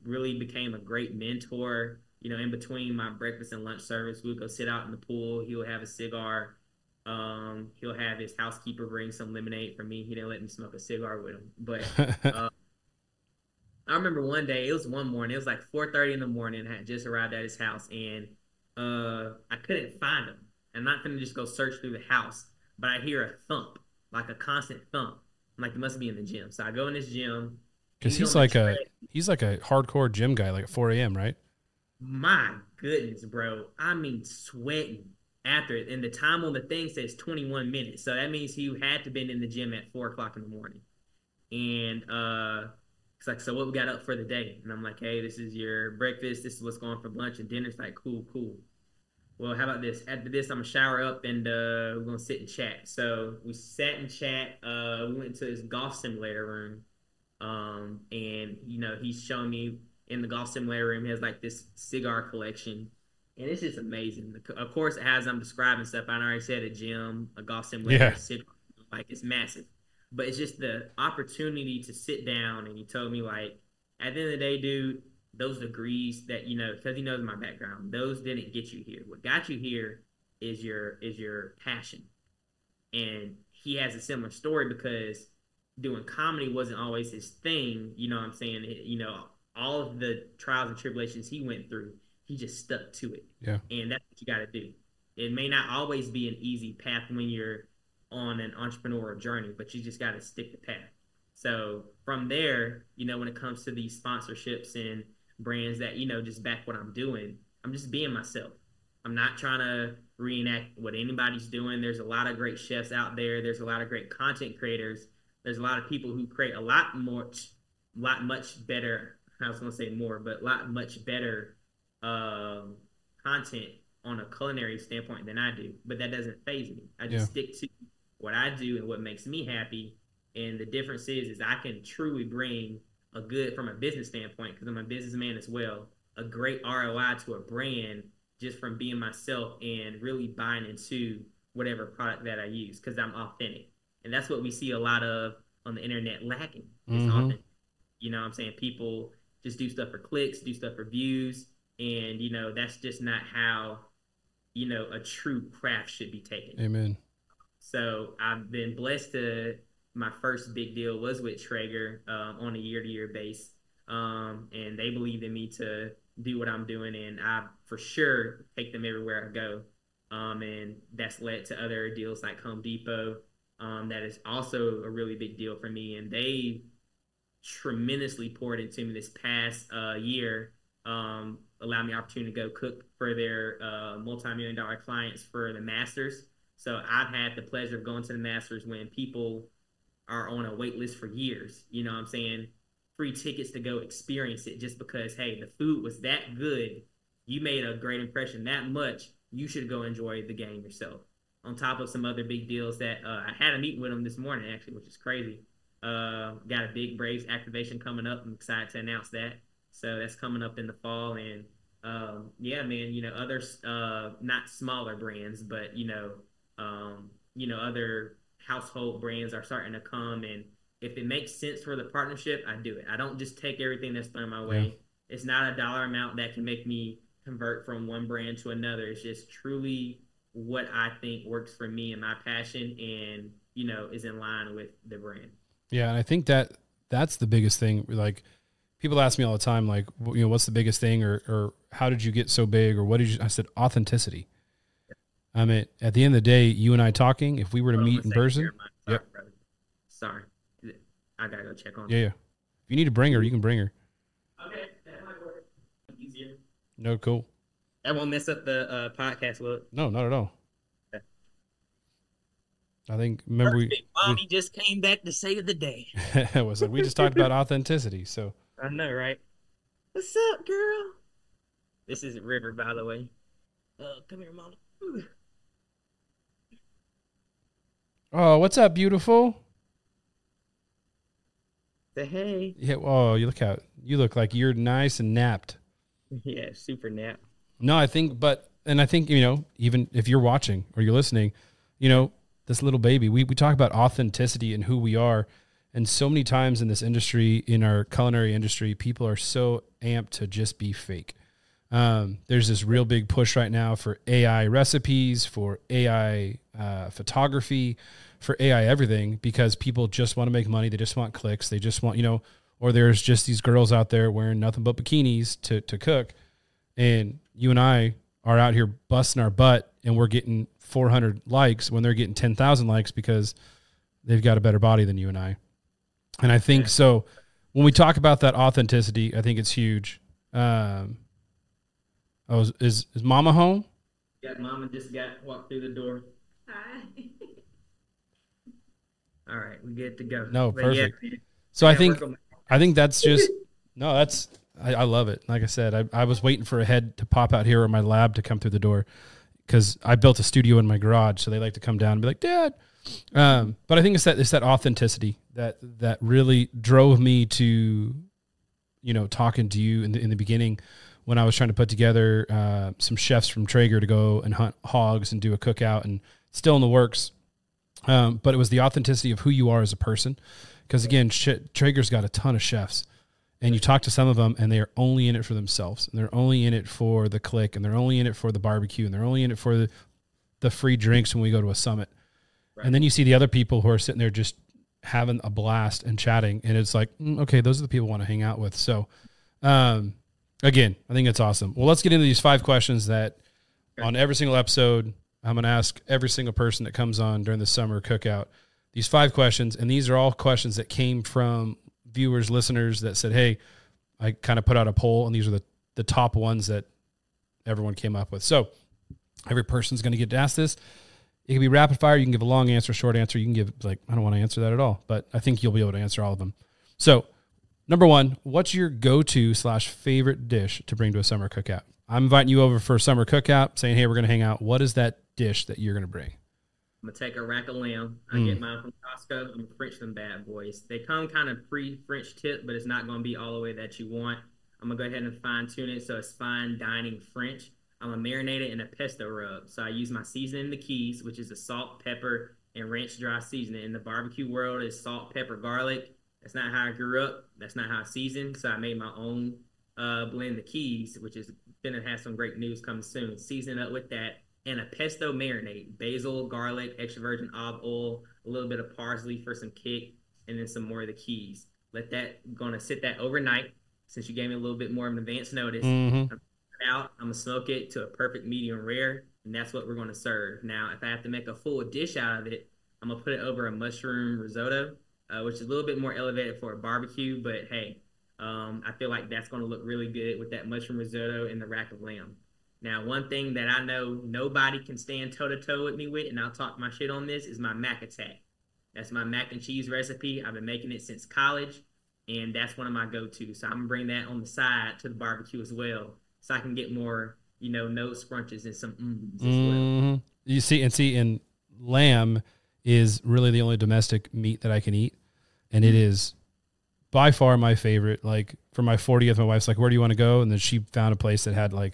Really became a great mentor. In between my breakfast and lunch service, we would go sit out in the pool. He would have a cigar. He'll have his housekeeper bring some lemonade for me. He didn't let me smoke a cigar with him. But I remember one day, it was one morning, it was like 4:30 in the morning. I had just arrived at his house, and I couldn't find him. I'm not going to just go search through the house, but I hear a thump, like a constant thump. I'm like, he must be in the gym. So I go in this gym. Because he's like a hardcore gym guy, like at 4 a.m., right? My goodness, bro. I mean, sweating after it. And the time on the thing says 21 minutes. So that means he had to been in the gym at 4 o'clock in the morning. And it's like, so what we got up for the day? And I'm like, hey, this is your breakfast. This is what's going for lunch and dinner. It's like, cool. Well, how about this? After this, I'm going to shower up and we're going to sit and chat. So we sat and chat. We went into his golf simulator room. And, he's showing me in the golf simulator room, he has like this cigar collection. And it's just amazing. Of course, as I'm describing stuff, I already said a gym, a golf simulator, a cigar, like it's massive. But it's just the opportunity to sit down, and he told me, like, at the end of the day, dude, those degrees that, because he knows my background, those didn't get you here. What got you here is your passion. And he has a similar story, because doing comedy wasn't always his thing. You know what I'm saying? All of the trials and tribulations he went through, he just stuck to it. Yeah. And that's what you got to do. It may not always be an easy path when you're on an entrepreneurial journey, but you just got to stick the path. So from there, when it comes to these sponsorships and brands that, just back what I'm doing, I'm just being myself. I'm not trying to reenact what anybody's doing. There's a lot of great chefs out there. There's a lot of great content creators. There's a lot of people who create a lot much better. I was going to say more, but a lot much better content on a culinary standpoint than I do, but that doesn't faze me. I just Yeah. stick to what I do and what makes me happy. And the difference is I can truly bring a good, from a business standpoint, because I'm a businessman as well, a great ROI to a brand just from being myself and really buying into whatever product that I use because I'm authentic. And that's what we see a lot of on the internet lacking. It's authentic. You know what I'm saying? People just do stuff for clicks, do stuff for views. And, you know, that's just not how, you know, a true craft should be taken. Amen. So I've been blessed to, my first big deal was with Traeger on a year-to-year base. And they believed in me to do what I'm doing. And I, for sure, take them everywhere I go. And that's led to other deals like Home Depot. That is also a really big deal for me. And they tremendously poured into me this past year, allowed me the opportunity to go cook for their multi-million-dollar clients for the Masters. So I've had the pleasure of going to the Masters when people are on a wait list for years. You know what I'm saying? Free tickets to go experience it just because, hey, the food was that good. You made a great impression that much. You should go enjoy the game yourself. On top of some other big deals that I had a meeting with them this morning, actually, which is crazy. Got a big Braves activation coming up. I'm excited to announce that. So that's coming up in the fall. And yeah, man, you know, other not smaller brands, but you know, other household brands are starting to come. And if it makes sense for the partnership, I do it. I don't just take everything that's thrown my way. Yeah. It's not a dollar amount that can make me convert from one brand to another. It's just truly what I think works for me and my passion, and you know, is in line with the brand. Yeah, and I think that's the biggest thing. Like, people ask me all the time, like, you know, what's the biggest thing, or how did you get so big, or what did you? I said authenticity. I mean, at the end of the day, you and I talking, if we were to meet in person, sorry, brother. Sorry, I gotta go check on. Yeah. If you need to bring her, you can bring her. Okay, that might work. Easier. No, cool. That won't mess up the podcast, will it? No, not at all. Okay. I think, remember Mommy just came back to save the day. It was like, we just talked about authenticity, so. I know, right? What's up, girl? This is River, by the way. Come here, Mama. Oh, what's up, beautiful? Say hey. Yeah. Oh, you look like you're nice and napped. Yeah, super nap. No, I think, you know, even if you're watching or you're listening, you know, this little baby, we talk about authenticity and who we are. And so many times in this industry, in our culinary industry, people are so amped to just be fake. There's this real big push right now for AI recipes, for AI photography, for AI everything, because people just want to make money. They just want clicks. They just want, you know, or there's just these girls out there wearing nothing but bikinis to cook. And you and I are out here busting our butt, and we're getting 400 likes when they're getting 10,000 likes because they've got a better body than you and I. And I think so when we talk about that authenticity, I think it's huge. Is Mama home? Yeah, Mama just walked through the door. Hi. All right, we good to go. No, but perfect. Yeah, so I think that's just, no, that's, I love it. Like I said, I was waiting for a head to pop out here or my lab to come through the door, because I built a studio in my garage. So they like to come down and be like, Dad. But I think it's that authenticity that really drove me to, you know, talking to you in the beginning when I was trying to put together some chefs from Traeger to go and hunt hogs and do a cookout, and still in the works. But it was the authenticity of who you are as a person. Because again, Traeger's got a ton of chefs, and you talk to some of them and they are only in it for themselves, and they're only in it for the click, and they're only in it for the barbecue, and they're only in it for the free drinks when we go to a summit. Right. And then you see the other people who are sitting there just having a blast and chatting. And it's like, okay, those are the people I want to hang out with. So, again, I think it's awesome. Well, let's get into these 5 questions that on every single episode, I'm going to ask every single person that comes on during the summer cookout. These 5 questions, and these are all questions that came from viewers, listeners that said, hey, I kind of put out a poll, and these are the top ones that everyone came up with. So every person's going to get to ask this. It can be rapid fire. You can give a long answer, short answer. You can give, like, I don't want to answer that at all, but I think you'll be able to answer all of them. So number 1, what's your go-to / favorite dish to bring to a summer cookout? I'm inviting you over for a summer cookout, saying, hey, we're going to hang out. What is that dish that you're going to bring? I'm gonna take a rack of lamb. I get mine from Costco. I'm gonna French them bad boys. They come kind of pre-French tip, but it's not gonna be all the way that you want. I'm gonna go ahead and fine tune it so it's fine dining French. I'm gonna marinate it in a pesto rub. So I use my seasoning in the keys, which is a salt, pepper, and ranch dry seasoning. In the barbecue world, it's salt, pepper, garlic. That's not how I grew up. That's not how I seasoned. So I made my own blend the keys, which is gonna have some great news coming soon. Season up with that. And a pesto marinade, basil, garlic, extra virgin olive oil, a little bit of parsley for some kick, and then some more of the keys. Gonna sit that overnight, since you gave me a little bit more of an advance notice. I'm gonna smoke it to a perfect medium rare, and that's what we're gonna serve. Now, if I have to make a full dish out of it, I'm gonna put it over a mushroom risotto, which is a little bit more elevated for a barbecue, but hey, I feel like that's gonna look really good with that mushroom risotto and the rack of lamb. Now, one thing that I know nobody can stand toe-to-toe with me with, and I'll talk my shit on this, is my mac attack. That's my mac and cheese recipe. I've been making it since college, and that's one of my go-tos. So I'm going to bring that on the side to the barbecue as well, so I can get more, nose scrunches and some as well. You see, and lamb is really the only domestic meat that I can eat, and it is by far my favorite. Like, for my 40th, my wife's like, where do you want to go? And then she found a place that had, like,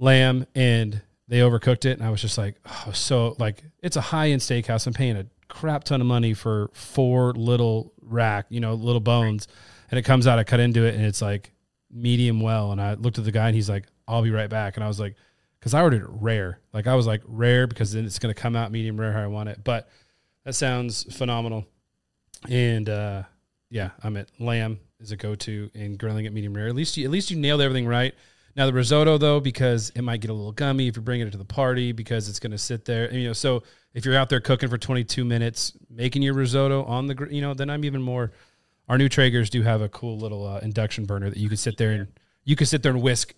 lamb, and they overcooked it, and I was just like, oh, so like, it's a high-end steakhouse. I'm paying a crap ton of money for 4 little little bones, and it comes out, I cut into it, and it's like medium well, and I looked at the guy, and he's like, I'll be right back, and I was like, because I ordered it rare, like I was like rare because then it's going to come out medium rare how I want it, but that sounds phenomenal, and yeah, I'm at lamb is a go-to in grilling it medium rare. At least you nailed everything right. Now, the risotto, though, because it might get a little gummy if you're bringing it to the party, because it's going to sit there. And, so if you're out there cooking for 22 minutes, making your risotto on the, then I'm even more. Our new Traegers do have a cool little induction burner that you can sit there and whisk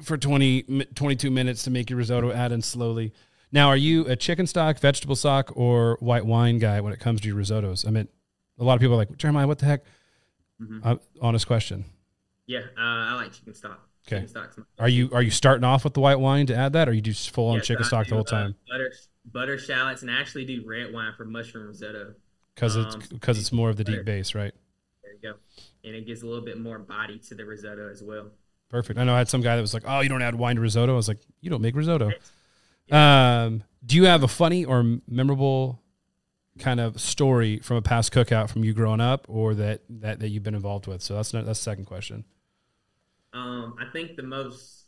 for 22 minutes to make your risotto, add in slowly. Now, are you a chicken stock, vegetable stock, or white wine guy when it comes to your risottos? I mean, a lot of people are like, Jeremiah, what the heck? Honest question. Yeah, I like chicken stock. Okay. Are you starting off with the white wine to add that, or you do full on chicken stock the whole time? Butter shallots, and I actually do red wine for mushroom risotto. Because it's more of the deep base, right? There you go, and it gives a little bit more body to the risotto as well. Perfect. I know I had some guy that was like, "Oh, you don't add wine to risotto." I was like, "You don't make risotto." Yeah. Do you have a funny or memorable kind of story from a past cookout from you growing up, or that you've been involved with? So that's the second question. I think the most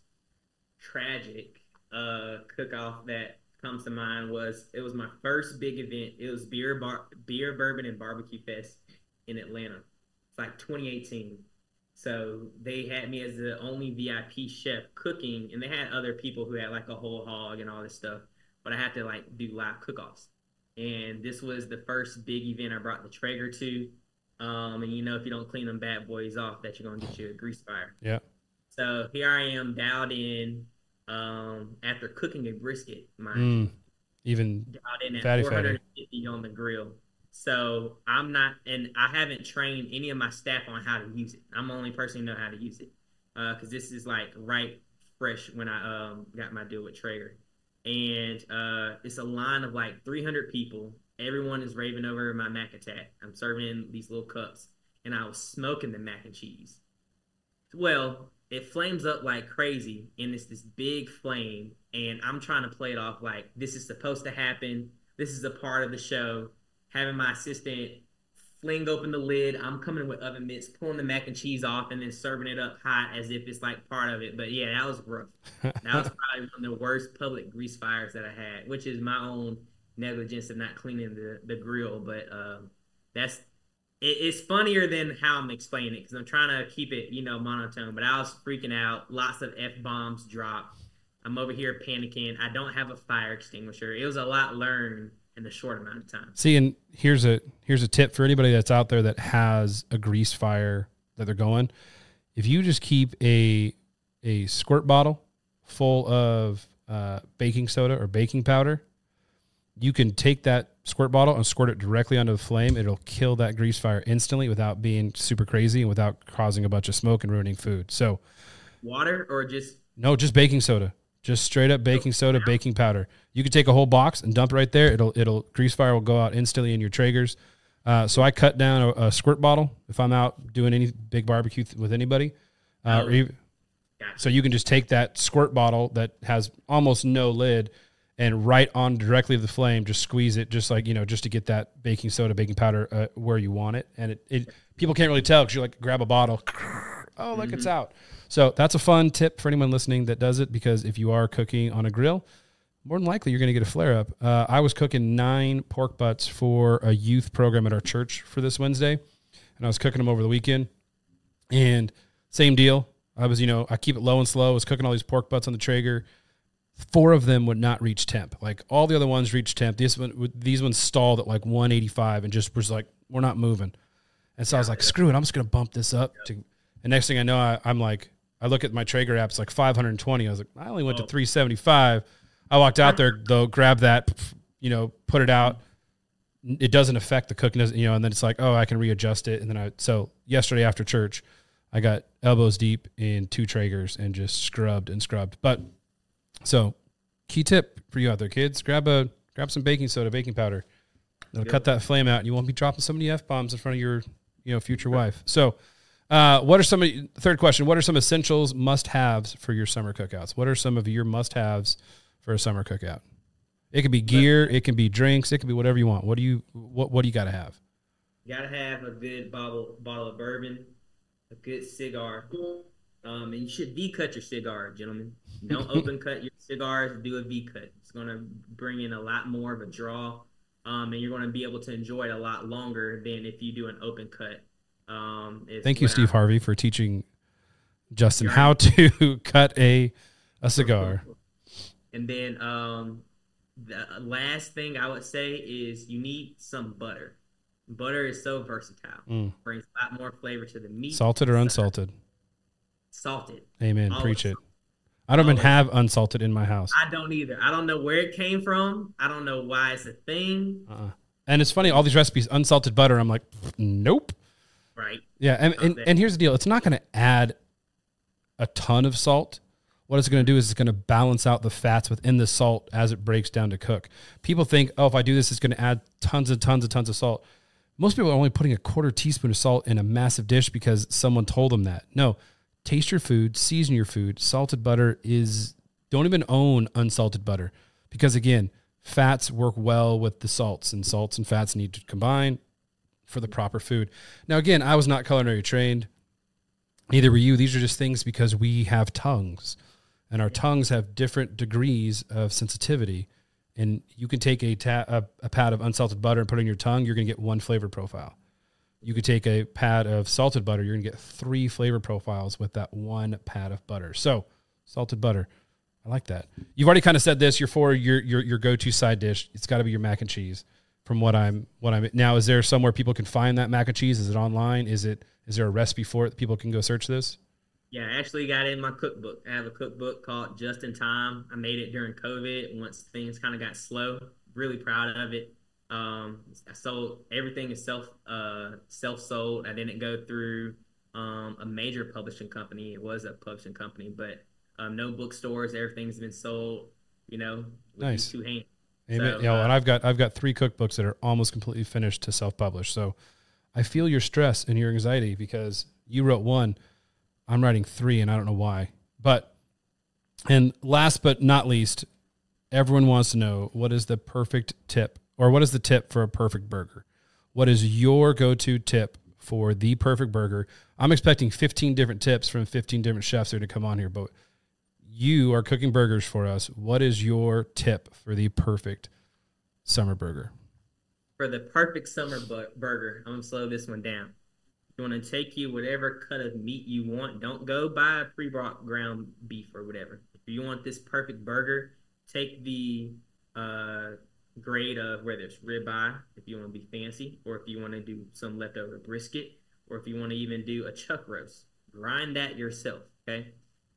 tragic cook-off that comes to mind was my first big event. It was beer, bourbon, and barbecue fest in Atlanta. It's like 2018. So they had me as the only VIP chef cooking, and they had other people who had like a whole hog and all this stuff, but I had to like do live cook-offs. And this was the first big event I brought the Traeger to. And if you don't clean them bad boys off, that you're gonna get you a grease fire. Yeah. So here I am dialed in after cooking a brisket, mind you. Even dialed in at fatty 450 on the grill. So I'm not, and I haven't trained any of my staff on how to use it. I'm the only person who know how to use it because this is like right fresh when I got my deal with Traeger. And it's a line of like 300 people. Everyone is raving over my mac attack. I'm serving in these little cups, and I was smoking the mac and cheese. Well, it flames up like crazy, and it's this big flame, and I'm trying to play it off like this is supposed to happen. This is a part of the show. Having my assistant fling open the lid. I'm coming with oven mitts, pulling the mac and cheese off, and then serving it up hot as if it's like part of it. But yeah, that was rough. That was probably one of the worst public grease fires that I had, which is my own negligence of not cleaning the grill. But it's funnier than how I'm explaining it because I'm trying to keep it, monotone. But I was freaking out. Lots of F-bombs dropped. I'm over here panicking. I don't have a fire extinguisher. It was a lot learned in a short amount of time. See, and here's a tip for anybody that's out there that has a grease fire that they're going. If you just keep a squirt bottle full of baking soda or baking powder, you can take that squirt bottle and squirt it directly onto the flame. It'll kill that grease fire instantly without being super crazy and without causing a bunch of smoke and ruining food. So water or just No, just baking soda. Just straight up baking soda, baking powder. You could take a whole box and dump it right there. It'll grease fire will go out instantly in your Traegers. So I cut down a squirt bottle if I'm out doing any big barbecue with anybody. So you can just take that squirt bottle that has almost no lid and right on directly to the flame, just squeeze it just like, just to get that baking soda, baking powder where you want it. And it people can't really tell because you like grab a bottle. Oh, look, it's out. So that's a fun tip for anyone listening that does it, because if you are cooking on a grill, more than likely you're going to get a flare up. I was cooking 9 pork butts for a youth program at our church for this Wednesday, and I was cooking them over the weekend. And same deal. I was, I keep it low and slow. I was cooking all these pork butts on the Traeger. 4 of them would not reach temp. Like all the other ones reached temp. These ones stalled at like 185 and just was like, we're not moving. And so I was like, screw it. I'm just going to bump this up. And next thing I know, I'm like, I look at my Traeger app, it's like 520. I was like, I only went to 375. I walked out there though, grabbed that, put it out. It doesn't affect the cooking, and then it's like, oh, I can readjust it. And then so yesterday after church, I got elbows deep in 2 Traegers and just scrubbed. But so key tip for you out there, kids, grab some baking soda, baking powder. It'll cut that flame out and you won't be dropping so many F-bombs in front of your, future wife. So, third question, what are some essentials, must-haves for your summer cookouts? What are some of your must-haves for a summer cookout? It could be gear, it can be drinks, it could be whatever you want. What do you got to have? You got to have a good bottle of bourbon, a good cigar, and you should V-cut your cigar, gentlemen. Don't open cut your cigars, do a V-cut. It's going to bring in a lot more of a draw, and you're going to be able to enjoy it a lot longer than if you do an open cut. Thank you, Steve Harvey, for teaching Justin how to cut a cigar. And then the last thing I would say is you need some butter. Butter is so versatile. Brings a lot more flavor to the meat. Salted or unsalted? Salted. Amen. Preach it. I don't even have unsalted in my house. I don't either. I don't know where it came from. I don't know why it's a thing. And it's funny, all these recipes, unsalted butter, I'm like, nope. Right. Yeah, and here's the deal. It's not going to add a ton of salt. What it's going to do is it's going to balance out the fats within the salt as it breaks down to cook. People think, oh, if I do this, it's going to add tons of salt. Most people are only putting a 1/4 teaspoon of salt in a massive dish because someone told them that. No, taste your food, season your food. Salted butter don't even own unsalted butter because, again, fats work well with the salts, and fats need to combine for the proper food. Now, again, I was not culinary trained. Neither were you. These are just things because we have tongues, and our tongues have different degrees of sensitivity. And you can take a pat of unsalted butter and put it in your tongue, you're going to get 1 flavor profile. You could take a pat of salted butter, you're going to get 3 flavor profiles with that 1 pat of butter. So, salted butter, I like that. You've already kind of said this. Your go-to side dish, it's got to be your mac and cheese. From what I'm now, is there somewhere people can find that mac and cheese? Is it online? Is there a recipe for it that people can go search this? Yeah, I actually got it in my cookbook. I have a cookbook called Just in Time. I made it during COVID once things kind of got slow. Really proud of it. I sold everything is self-sold. I didn't go through a major publishing company. It was a publishing company, but no bookstores. Everything's been sold. With nice. 2 hands. Amen. So, and I've got 3 cookbooks that are almost completely finished to self-publish. So I feel your stress and your anxiety because you wrote 1. I'm writing 3, and I don't know why. And last but not least, everyone wants to know, what is the perfect tip, or what is the tip for a perfect burger? What is your go-to tip for the perfect burger? I'm expecting 15 different tips from 15 different chefs here to come on here, but you are cooking burgers for us. What is your tip for the perfect summer burger? For the perfect summer burger, I'm going to slow this one down. You want to take you whatever cut of meat you want. Don't go buy a pre-bought ground beef or whatever. If you want this perfect burger, take the grade of whether it's ribeye, if you want to be fancy, or if you want to do some leftover brisket, or if you want to even do a chuck roast. Grind that yourself, okay?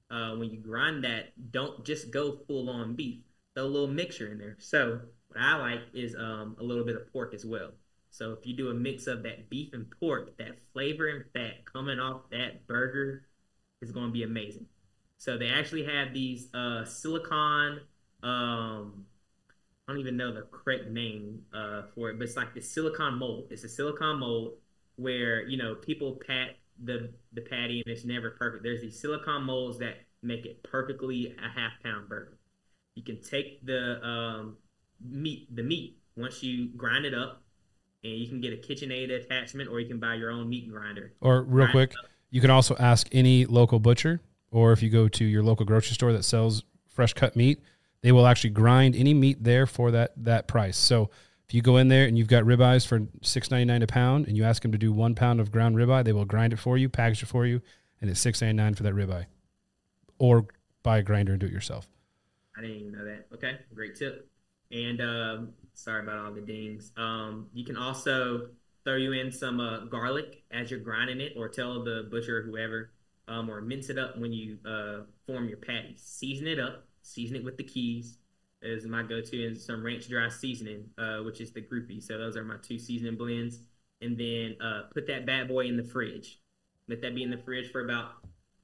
When you grind that, don't just go full-on beef. Throw a little mixture in there. So what I like is a little bit of pork as well. So if you do a mix of that beef and pork, that flavor and fat coming off that burger is going to be amazing. So they actually have these silicone. I don't even know the correct name for it, but it's like the silicone mold. It's a silicone mold where people pat the patty and it's never perfect. There's these silicone molds that make it perfectly a half-pound burger. You can take the meat once you grind it up, and you can get a KitchenAid attachment, or you can buy your own meat grinder. Or real quick, you can also ask any local butcher, or if you go to your local grocery store that sells fresh cut meat, they will actually grind any meat there for that price. So if you go in there and you've got ribeyes for $6.99 a pound, and you ask them to do 1 pound of ground ribeye, they will grind it for you, package it for you, and it's $6.99 for that ribeye. Or buy a grinder and do it yourself. I didn't even know that. Okay, great tip. And sorry about all the dings. You can also throw you in some garlic as you're grinding it, or tell the butcher or whoever, or mince it up when you form your patties. Season it up. Season it with the keys is my go-to, and some ranch dry seasoning, which is the groupie. So those are my 2 seasoning blends. And then put that bad boy in the fridge. Let that be in the fridge for about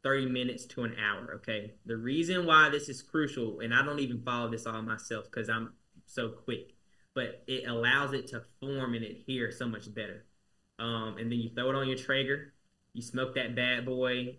30 minutes to an hour, okay? The reason why this is crucial, and I don't even follow this all myself because I'm so quick, but it allows it to form and adhere so much better. And then you throw it on your Traeger. You smoke that bad boy.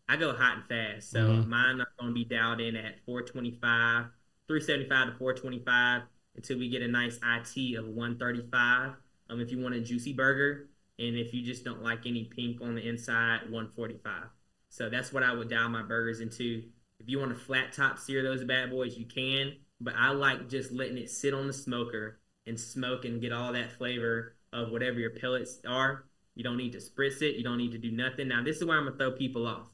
I go hot and fast, so mine are going to be dialed in at 375 to 425 until we get a nice IT of 135. If you want a juicy burger, and if you just don't like any pink on the inside, 145. So that's what I would dial my burgers into. If you want to flat top sear those bad boys, you can, but I like just letting it sit on the smoker and smoke and get all that flavor of whatever your pellets are. You don't need to spritz it. You don't need to do nothing. Now, this is where I'm going to throw people off.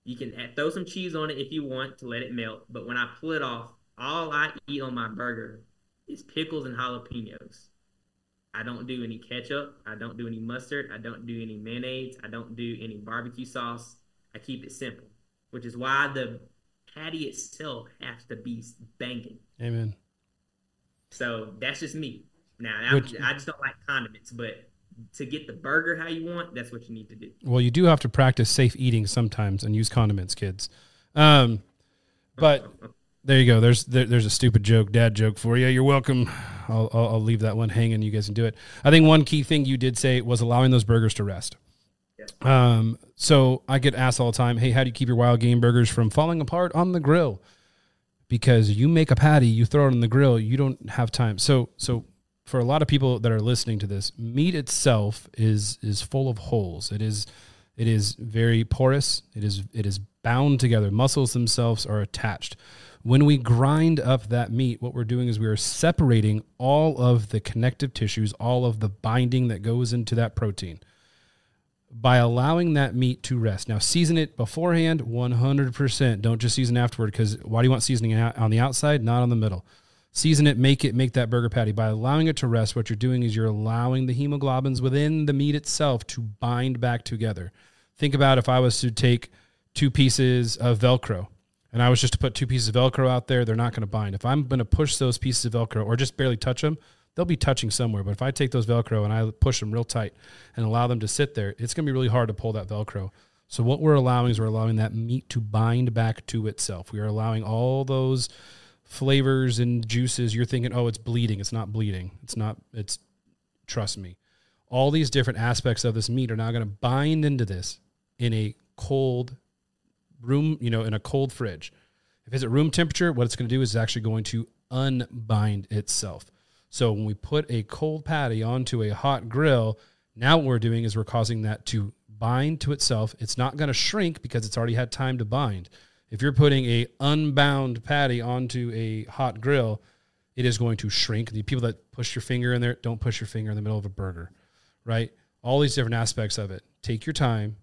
You can throw some cheese on it if you want to let it melt, but when I pull it off, all I eat on my burger is pickles and jalapenos. I don't do any ketchup. I don't do any mustard. I don't do any mayonnaise. I don't do any barbecue sauce. I keep it simple, which is why the patty itself has to be banging. Amen. So that's just me. Now, I just don't like condiments, but to get the burger how you want, that's what you need to do. Well, you do have to practice safe eating sometimes and use condiments, kids. But there you go. There's a stupid joke, dad joke for you. You're welcome. I'll leave that one hanging. You guys can do it. I think one key thing you did say was allowing those burgers to rest. Yeah. So I get asked all the time, hey, how do you keep your wild game burgers from falling apart on the grill? Because you make a patty, you throw it on the grill, you don't have time. So for a lot of people that are listening to this, meat itself is full of holes. It is very porous. It is bound together. Muscles themselves are attached. When we grind up that meat, what we're doing is we are separating all of the connective tissues, all of the binding that goes into that protein. By allowing that meat to rest. Now, season it beforehand, 100%. Don't just season afterward, because why do you want seasoning on the outside, not on the middle? Season it, make that burger patty. By allowing it to rest, what you're doing is you're allowing the hemoglobins within the meat itself to bind back together. Think about if I was to take 2 pieces of Velcro, and I was just to put 2 pieces of Velcro out there, they're not going to bind. If I'm going to push those pieces of Velcro or just barely touch them, they'll be touching somewhere. But if I take those Velcro and I push them real tight and allow them to sit there, it's going to be really hard to pull that Velcro. So what we're allowing is we're allowing that meat to bind back to itself. We are allowing all those flavors and juices. You're thinking, oh, it's bleeding. It's not bleeding. It's trust me. All these different aspects of this meat are now going to bind into this in a cold room, in a cold fridge. If it's at room temperature, what it's going to do is it's actually going to unbind itself. So when we put a cold patty onto a hot grill, now what we're doing is we're causing that to bind to itself. It's not going to shrink because it's already had time to bind. If you're putting a unbound patty onto a hot grill, it is going to shrink. The people that push your finger in there, don't push your finger in the middle of a burger, right? All these different aspects of it. Take your time,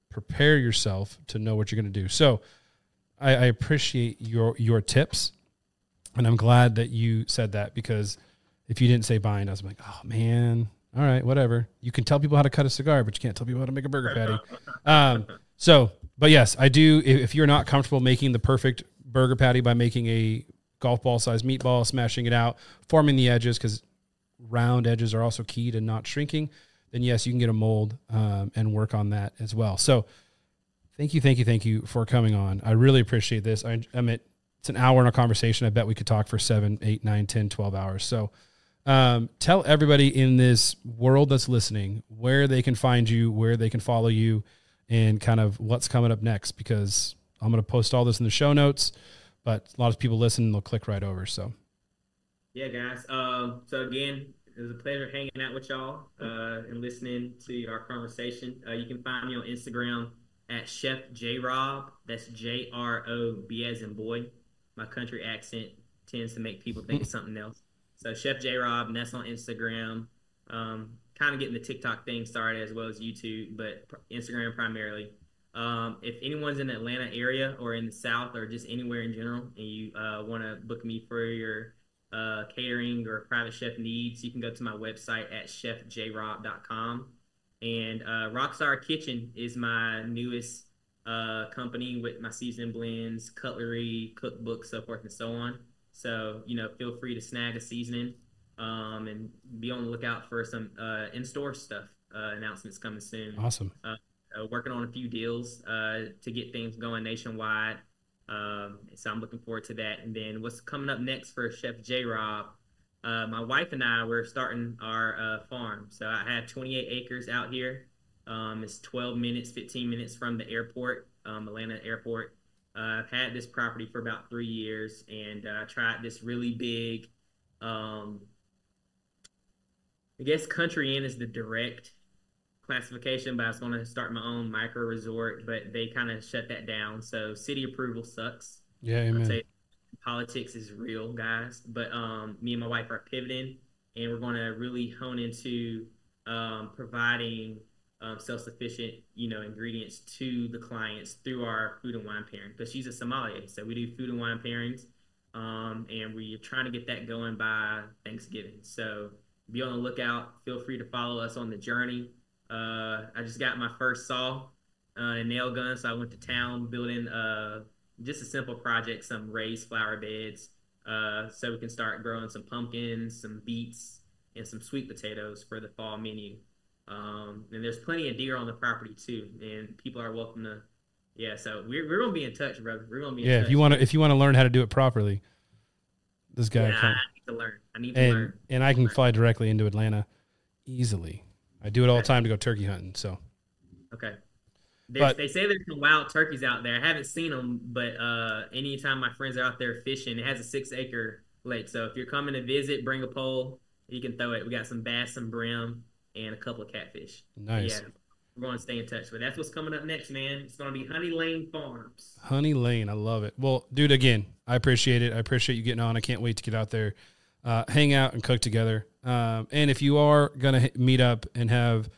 prepare yourself to know what you're going to do. So I appreciate your tips, and I'm glad that you said that, because if you didn't say bind, I was like, oh, man, all right, whatever. You can tell people how to cut a cigar, but you can't tell people how to make a burger patty. But yes, I do. If you're not comfortable making the perfect burger patty by making a golf ball sized meatball, smashing it out, forming the edges, because round edges are also key to not shrinking, then yes, you can get a mold and work on that as well. So Thank you for coming on. I really appreciate this. I mean, it's an hour in a conversation. I bet we could talk for 7, 8, 9, 10, 12 hours. So tell everybody in this world that's listening where they can find you, where they can follow you, and kind of what's coming up next, because I'm going to post all this in the show notes, but a lot of people listen and they'll click right over. So, yeah, guys. So again, it was a pleasure hanging out with y'all and listening to our conversation. You can find me on Instagram at Chef Jrob. That's Jrob as in boy. My country accent tends to make people think it's something else. So Chef Jrob, and that's on Instagram. Kind of getting the TikTok thing started as well as YouTube, but Instagram primarily. If anyone's in the Atlanta area or in the South or just anywhere in general, and you want to book me for your catering or private chef needs, you can go to my website at chefjrob.com. And Rockstar Kitchen is my newest company with my seasoning blends, cutlery, cookbook, so forth and so on. So, feel free to snag a seasoning and be on the lookout for some in-store stuff, announcements coming soon. Awesome. Working on a few deals to get things going nationwide. So I'm looking forward to that. And then what's coming up next for Chef Jrob, my wife and I, we're starting our farm. So I have 28 acres out here. It's 12 minutes, 15 minutes from the airport, Atlanta airport. I've had this property for about 3 years, and I tried this really big, I guess Country Inn is the direct classification, but I was going to start my own micro resort, but they kind of shut that down. So city approval sucks. Yeah, amen. Politics is real, guys. But me and my wife are pivoting, and we're going to really hone into providing self-sufficient, ingredients to the clients through our food and wine pairing. Because she's a sommelier, so we do food and wine pairings, and we're trying to get that going by Thanksgiving. So be on the lookout. Feel free to follow us on the journey. I just got my first saw and nail gun, so I went to town building just a simple project, some raised flower beds, so we can start growing some pumpkins, some beets, and some sweet potatoes for the fall menu. And there's plenty of deer on the property too, and people are welcome to. Yeah, so we're gonna be in touch, brother. We're gonna be in touch. If you want to learn how to do it properly, this guy. Yeah, I need to learn. And I can fly directly into Atlanta easily. I do it all the time to go turkey hunting. So, okay. They say there's some wild turkeys out there. I haven't seen them, but anytime my friends are out there fishing, it has a 6-acre lake. So if you're coming to visit, bring a pole. You can throw it. We got some bass, some brim, and a couple of catfish. Nice. Yeah, we're going to stay in touch. But that's what's coming up next, man. It's going to be Honey Lane Farms. Honey Lane. I love it. Well, dude, again, I appreciate it. I appreciate you getting on. I can't wait to get out there, hang out, and cook together. And if you are going to meet up and have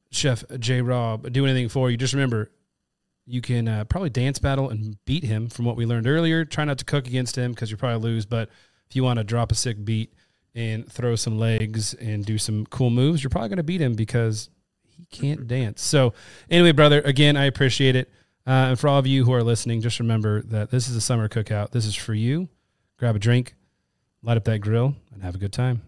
Chef Jrob do anything for you, just remember, you can probably dance battle and beat him from what we learned earlier. Try not to cook against him because you'll probably lose. But if you want to drop a sick beat and throw some legs and do some cool moves, you're probably going to beat him because he can't dance. So anyway, brother, again, I appreciate it. And for all of you who are listening, just remember that this is a summer cookout. This is for you. Grab a drink, light up that grill, and have a good time.